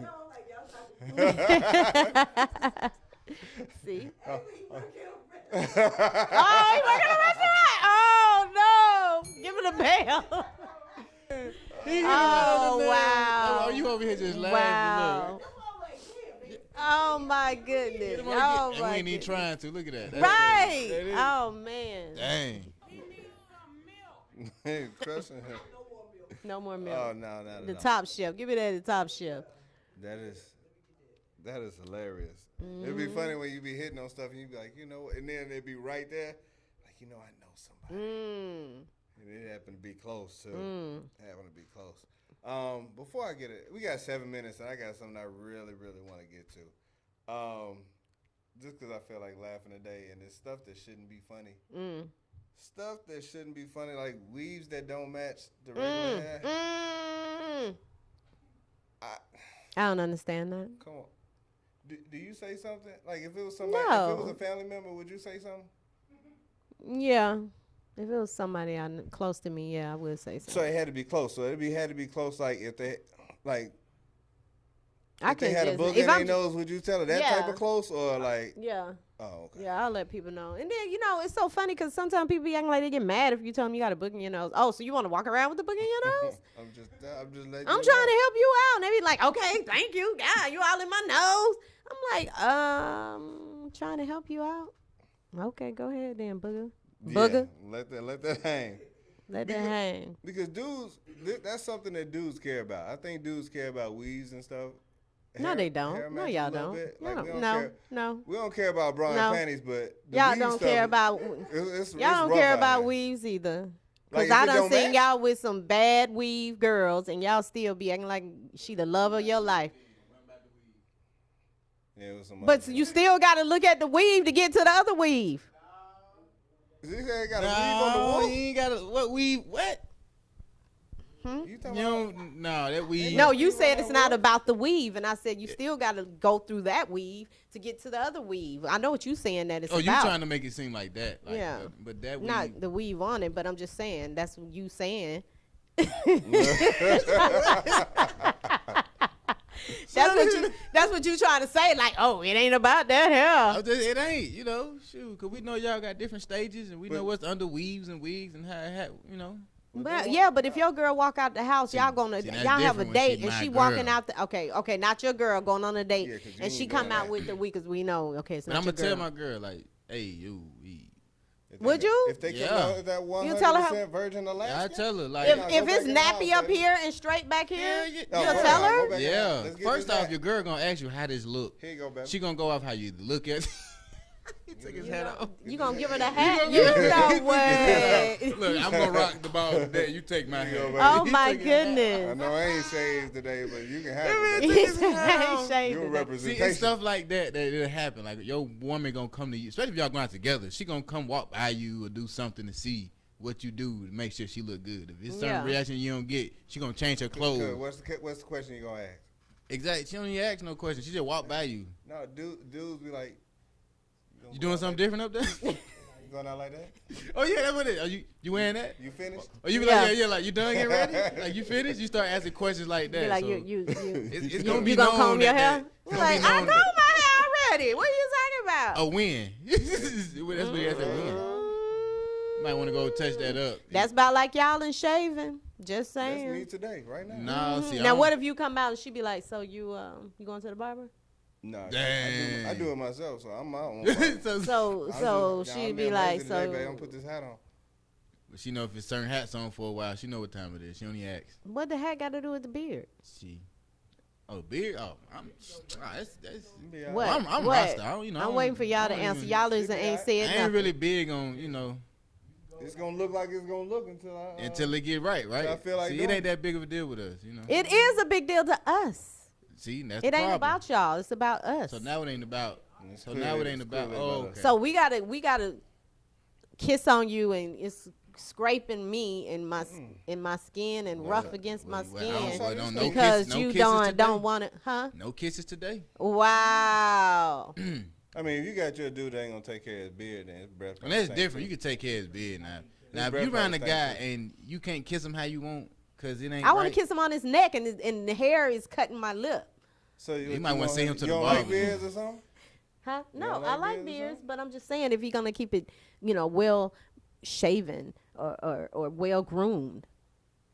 See? Oh, he working a restaurant? Oh, no. Give it a bell. Oh, wow.
Oh, you over here just laughing.
Wow.
Look.
Oh, my goodness.
And
Oh,
we
my
ain't even
goodness.
trying to. Look at that. That's
Right.
crazy.
Oh, man.
Dang.
Crushing him.
No more milk.
Oh no.
The top shelf. Give me that at the top shelf.
That is hilarious. It'd be funny when you be hitting on stuff and you be like, you know, and then they'd be right there, like, you know, I know somebody. And it happened to be close too. Happened to be close. Before I get it, we got 7 minutes and I got something I really, really want to get to. Just because I feel like laughing today and it's stuff that shouldn't be funny. Stuff that shouldn't be funny, like weaves that don't match the regular hair.
I don't understand that.
Come on. Do you say something? Like if it was somebody,
No.
if it was a family member, would you say something?
Yeah. If it was somebody close to me, yeah, I would say
So
something.
it had to be close. So it had to be close. Like if they, like,
I
if they
could
had a
just,
booger
if
in
I'm
their nose, would you tell her that
Yeah.
type of close or like?
yeah.
Oh, okay.
Yeah, I'll let people know. And then, you know, it's so funny because sometimes people be acting like they get mad if you tell them you got a book in your nose. Oh, so you want to walk around with the book in your nose?
I'm just letting
I'm
you
trying
know.
to help you out. And they be like, okay, thank you. God, you all in my nose. I'm like, trying to help you out. Okay, go ahead then, booger. Booger.
Yeah, let that hang.
Let that hang.
Because dudes, that's something that dudes care about. I think dudes care about weaves and stuff.
No,
Hair-
they don't.
hair
No,
matches
y'all
a little
don't.
bit.
No,
Like, we don't
no,
care.
no.
We don't care about bra and
No.
panties, but the
Y'all
weave
don't
stuff,
care about.
it's
Y'all don't
rough
care
out
about
here.
weaves either.
Like,
Cause
if
I
it
done
don't
seen
match-
y'all with some bad weave girls, and y'all still be acting like she the love of your life.
Yeah, it was some
But
other-
you still got to look at the weave to get to the other weave.
He said got a weave on the wall.
You ain't got a what weave? What?
You talking
You
about?
don't. No, that weave.
No, you said it's not about the weave, and I said you still got to go through that weave to get to the other weave. I know what you saying that it's
Oh, you
about.
trying to make it seem like that? Like,
Yeah.
But that weave.
Not the weave on it, but I'm just saying that's what you saying. That's what you trying to say. Like, oh, it ain't about that hair.
It ain't, you know, shoot, because we know y'all got different stages and we know what's under weaves and wigs and how, you know.
But yeah, but if your girl walk out the house, y'all gonna
see, that's
y'all have a
different when
date
she
and
my
she walking
girl.
out the okay, not your girl going on a date
Yeah, 'cause you
and she
ain't
come
doing
out
that.
with the week because we know it's
But
not
I'm
your
gonna tell
girl.
my girl like, hey, you.
Would you?
If they
Yeah.
come out with that
You tell her
100% virgin Alaska?
I tell her like,
If
Nah,
if
go
it's
back in the
nappy
house,
up
baby.
here and straight back here,
Hell yeah.
No,
you'll
go
tell
back,
her.
go back in the
yeah.
house. Let's get
First
this
off,
back.
your girl gonna ask you how this look.
Here you go, baby.
She gonna go off how you look at. He took his hat off.
You gonna give her the hat? You know what?
Look, I'm gonna rock the ball today. You take my
Here you go,
hat.
baby.
Oh my
I
goodness.
know I ain't shaved today, but you can have
He
it.
took his hat off.
Ain't shaved
You're a
today.
See,
representation.
it's stuff like that it'll happen. Like your woman gonna come to you, especially if y'all going out together. She gonna come walk by you or do something to see what you do to make sure she look good. If it's certain
Yeah.
reaction you don't get, she gonna change her
Good.
clothes.
What's the question you gonna ask?
Exactly. She don't even ask no question. She just walk by you.
No, dudes be like,
You doing something different up there?
You going out like that?
Oh yeah, that's what it is. Are you wearing that?
You finished?
Or you be
Yeah.
like, yeah, like you done getting ready? Like you finished? You start asking questions like that.
Be like
so
it's
it's gonna be
you gonna
known
comb your
that-
hair?
that-
You're
it's gonna
like,
be
I
known
combed
that-
my hair already. What are you talking about?
A win. That's what he has, a win. Might want to go touch that up.
That's about like y'all and shaving. Just
That's me
saying.
today, right now.
Nah, see, I
Now
don't-
what if you come out and she be like, so you going to the barber?
No, I
Dang.
do it myself, so I'm out.
So she'd be like,
I'm
so
gonna put this hat on.
But she know if it's certain hats on for a while, she know what time it is. She only asks.
what the heck got to do with the beard?
She. Oh, beard? Oh, that's
Be
What?
out.
I'm
What?
Rasta. I don't, I
I'm
don't-
waiting for y'all
I
to
don't
answer.
even-
Y'all ain't
I
said
I
nothing.
ain't really big on,
It's gonna look like it's gonna look until I
until it get right?
I feel like
See,
doing
it ain't that big of a deal with us,
It is a big deal to us.
See, that's
It
the
ain't
problem.
about y'all. It's about us.
So now it ain't about.
It's
So
clearly-
now it ain't
it's
about.
clearly
Oh,
about
okay.
us.
So we gotta kiss on you, and it's scraping me in my skin and rough against my
Well, I don't-
skin
well, don't- no
because
kiss- no
you
kisses
don't
today?
want it, huh?
No kisses today.
Wow.
I mean, if you got your dude that ain't gonna take care of his beard, then his breath.
And that's different. You can take care of his beard now. Now, if
breath
you around a
probably
guy
stank,
and you can't kiss him how you want, cause it ain't.
I want
right.
to kiss him on his neck, and the hair is cutting my lip.
So
You might wanna send him to
you
the
don't like
barber.
beards or something?
Huh? No,
don't
I
like
like
beards or
beards,
something?
but I'm just saying if you're gonna keep it, well shaven or well groomed,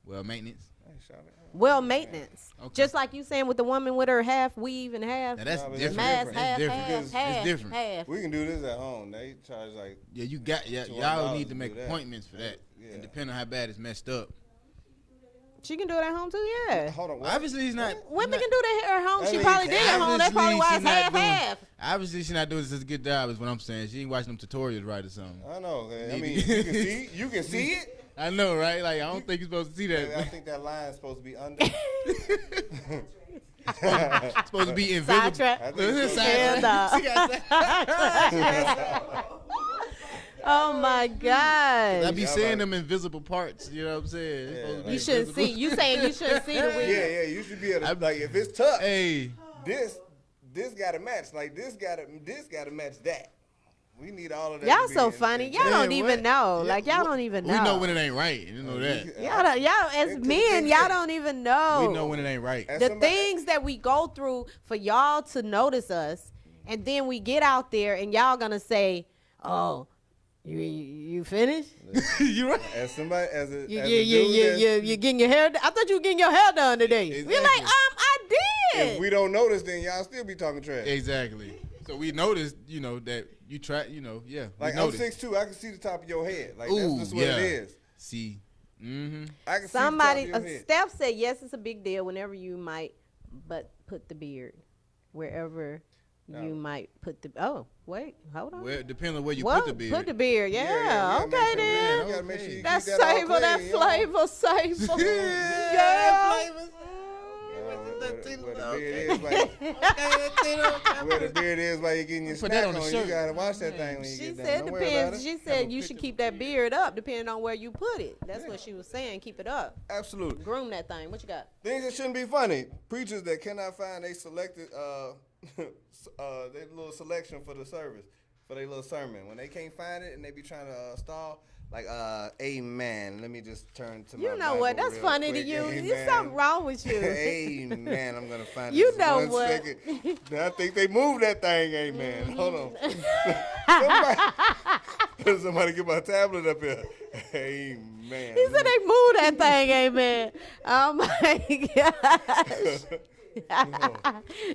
Well, maintenance.
Hey, shout it.
well maintenance.
Okay.
Just like you saying with the woman with her half weave and half
Now that's
Nah, but
different.
mask,
different.
half,
It's different.
half,
It's
half,
different.
half.
We can do this at home. They charge like
Yeah, you got. Yeah,
$200
y'all need to
to
make
do that.
appointments for that.
Yeah.
And depending on how bad it's messed up.
She can do it at home too, yeah.
hold on. What?
Obviously, he's not.
Women can do their hair at home.
I
She
mean,
probably did at home. That's probably why it's
Obviously, she
half
not doing-
half.
Obviously, she's not doing this as a good job, is what I'm saying. She ain't watching them tutorials right or something.
I know. I
Maybe.
mean, you can see. You can see it.
I know, right? Like, I don't think you're supposed to see
I
that.
think that line's supposed to be under.
It's supposed to be invisible.
Sidetrack.
I think it's supposed to be
Hell no.
She got
Oh my
I
God.
be
Yeah,
seeing
like-
them invisible parts. You know what I'm saying? It's
Yeah,
supposed to be
You shouldn't
invisible.
see. You saying you shouldn't see the wig.
Yeah, you should be able to. Like if it's tough,
Hey,
this got to match. Like this got to match that. We need all of that.
Y'all
to be
so
in-
funny.
in-
Y'all
Man,
don't even
what?
know.
Yeah,
Like y'all
what-
don't even know.
we know when it ain't right. You know that.
Y'all as men, y'all don't even know.
We know when it ain't right.
As
The
somebody-
things that we go through for y'all to notice us, and then we get out there and y'all gonna say, "Oh, you finished?
You right?
As somebody, as a,
You
as a dude that's-
you getting your hair? I thought you were getting your hair done today." We're like,
Exactly.
I did.
If we don't notice, then y'all still be talking trash.
Exactly. So we noticed, that you try, yeah.
Like
we
I'm
noticed.
6'2", I can see the top of your head. Like
Ooh,
that's just what
yeah.
it is.
See. Mm-hmm.
I can
Somebody,
see the top of your head.
Steph said, yes, it's a big deal whenever you might, but put the beard wherever you might put the. Oh, wait, hold on.
Well, it depends on where you
What?
put the beard.
Put the beard. Yeah.
we gotta
Okay
make sure-
then.
we gotta make sure you
That
keep that all
savor, that
clean, you know?
flavor, savor. yeah.
Where the beard is, like, where the beard is, while you're getting your
Put
snack
that on the
You
shirt.
gotta wash that thing when you
She
get done.
said
Don't worry about
depends.
it.
She
Have
said
a
you should
picture.
keep that beard up depending on where you put it. That's what she was saying. Keep it up.
Absolutely.
Groom that thing. What you got?
Things that shouldn't be funny. Preachers that cannot find they selected their little selection for the service, for their little sermon. When they can't find it and they be trying to stall, like, amen. Let me just turn to my
You know
Bible
what? That's
real
funny
quick.
to you.
Amen.
There's something wrong with you.
Amen. I'm gonna find
You
this
know
one
what?
second. I think they moved that thing. Amen. Hold on. Somebody get my tablet up here. Amen.
He said they moved that thing, amen. Oh my gosh.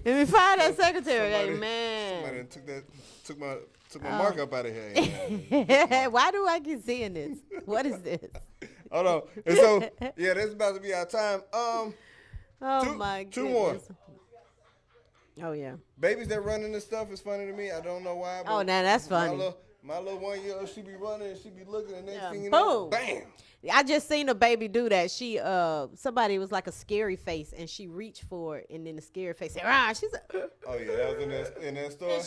Let me find that secretary, amen.
Somebody took my mark up out of here. Amen.
Why do I keep seeing this? What is this?
Hold on. And so, yeah, this is about to be our time.
Oh my goodness.
Two more.
Oh yeah.
Babies that run into stuff is funny to me. I don't know why.
Oh, now that's funny.
My little 1-year-old, she be running and she be looking, and next thing you
boom.
know, bam.
I just seen a baby do that. She somebody was like a scary face, and she reached for it, and then the scary face said, "Ah!" She's like,
oh yeah, that was in that store.
and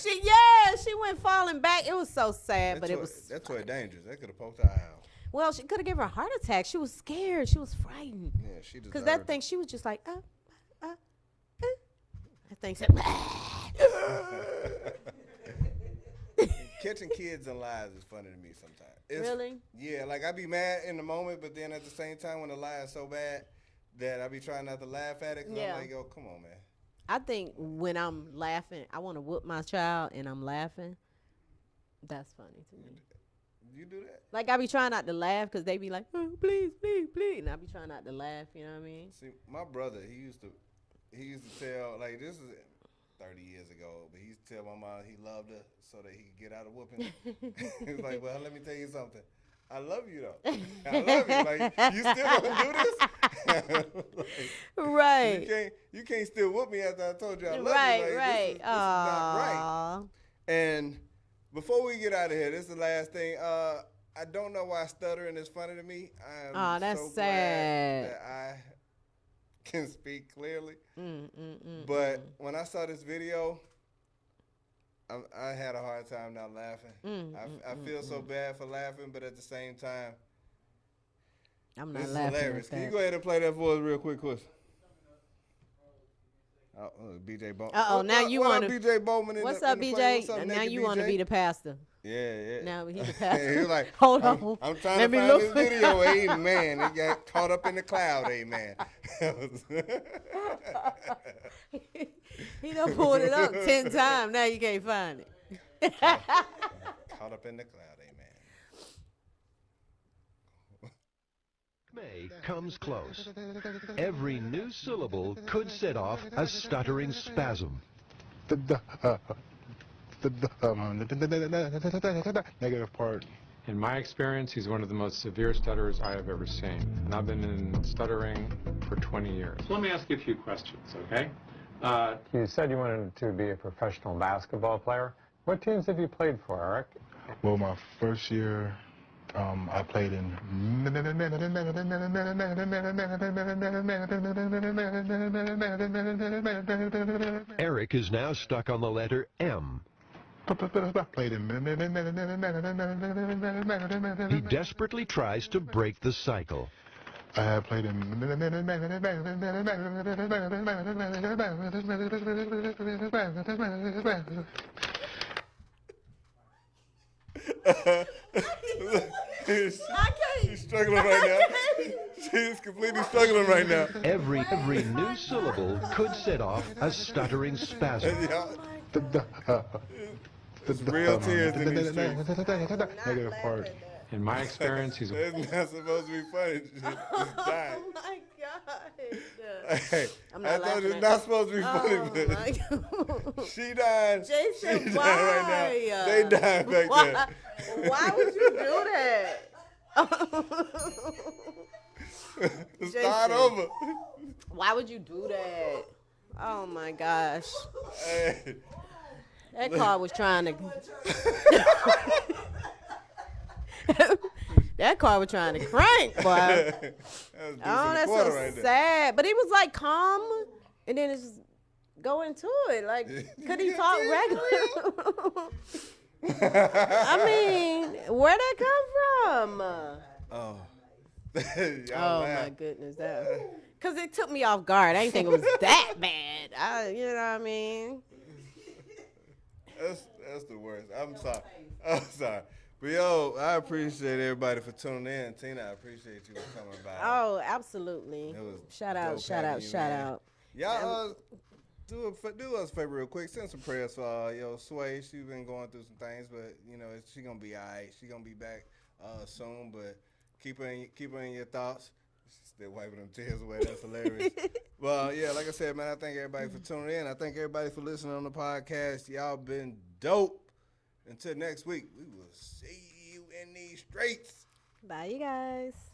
she went falling back. It was so sad, but it was.
That's why dangerous. That could have poked her eye out.
Well, she could have given her a heart attack. She was scared. She was frightened.
Yeah, she deserved
because that
it.
thing, she was just like, That thing said.
Catching kids in lies is funny to me sometimes.
Really?
Yeah, like I be mad in the moment, but then at the same time when the lie is so bad that I be trying not to laugh at it. 'Cause I'm like, yo, come on, man.
I think when I'm laughing, I want to whoop my child, and I'm laughing. That's funny to me.
You do that?
Like I be trying not to laugh because they be like, oh, please, please, please, and I be trying not to laugh. You know what I mean?
See, my brother, he used to tell, like, this is 30 years ago, but he used to tell my mom he loved her so that he could get out of whooping. He was like, well, let me tell you something. I love you, though. I love you. Like, you still gonna do this? Like,
Right.
You can't still whoop me after I told you I love you.
Right,
Like,
right.
This is not right. And before we get out of here, this is the last thing. I don't know why stuttering is funny to me. I am
that's
so
sad.
glad that I can speak clearly. But when I saw this video, I had a hard time not laughing. I feel so bad for laughing, but at the same time,
I'm not
this is
laughing.
hilarious. Can you go ahead and play that for us real quick, Chris? Oh, BJ Bowman.
Now you want to.
BJ Bowman.
What's up, BJ?
What's up,
now
naked
you want to
BJ?
be the pastor.
Yeah.
Now he's the pastor.
He was like,
Hold on.
I'm trying
Let
to
me
find
look.
this video. Amen. It got caught up in the cloud. Amen.
He done pulled it up 10 times. Now you can't find it.
Caught up in the cloud. Amen.
May comes close. Every new syllable could set off a stuttering spasm.
Negative part.
In my experience, he's one of the most severe stutterers I have ever seen. And I've been in stuttering for 20 years. So let me ask you a few questions, okay? You said you wanted to be a professional basketball player. What teams have you played for, Eric?
Well, my first year, I played in.
Eric is now stuck on the letter M.
Played in.
He desperately tries to break the cycle.
I have played in.
She's struggling right now. She's completely struggling right now.
Every new syllable could set off a stuttering spasm.
It's real tears in these streets.
Negative part.
In my experience, he's...
It's not supposed to be funny. Just die.
Oh my God.
Hey,
I'm
I
not
told you
laughing
it's not supposed to be funny,
Oh
but
my God.
she died.
Jason,
she
why?
died right now. They died back there.
Why would you do that?
Start over.
Why would you do that? Oh my gosh.
Hey.
That car was trying to. That car was trying to crank, boy. That's so
right
sad. But he was like calm, and then it's go into it. Like, could he talk regular? I mean, where'd that come from?
Oh.
Oh my goodness, because it took me off guard. I didn't think it was that bad. You know what I mean?
That's the worst. I'm sorry. But yo, I appreciate everybody for tuning in. Tina, I appreciate you for coming by.
Oh, absolutely.
It was
Shout out.
Y'all do us a favor real quick. Send some prayers for Sway. She's been going through some things, but she gonna be all right. She gonna be back soon. But keep her in your thoughts. She's still wiping them tears away. That's hilarious. Well, yeah, like I said, man, I thank everybody for tuning in. I thank everybody for listening on the podcast. Y'all been dope. Until next week, we will see you in these streets.
Bye, you guys.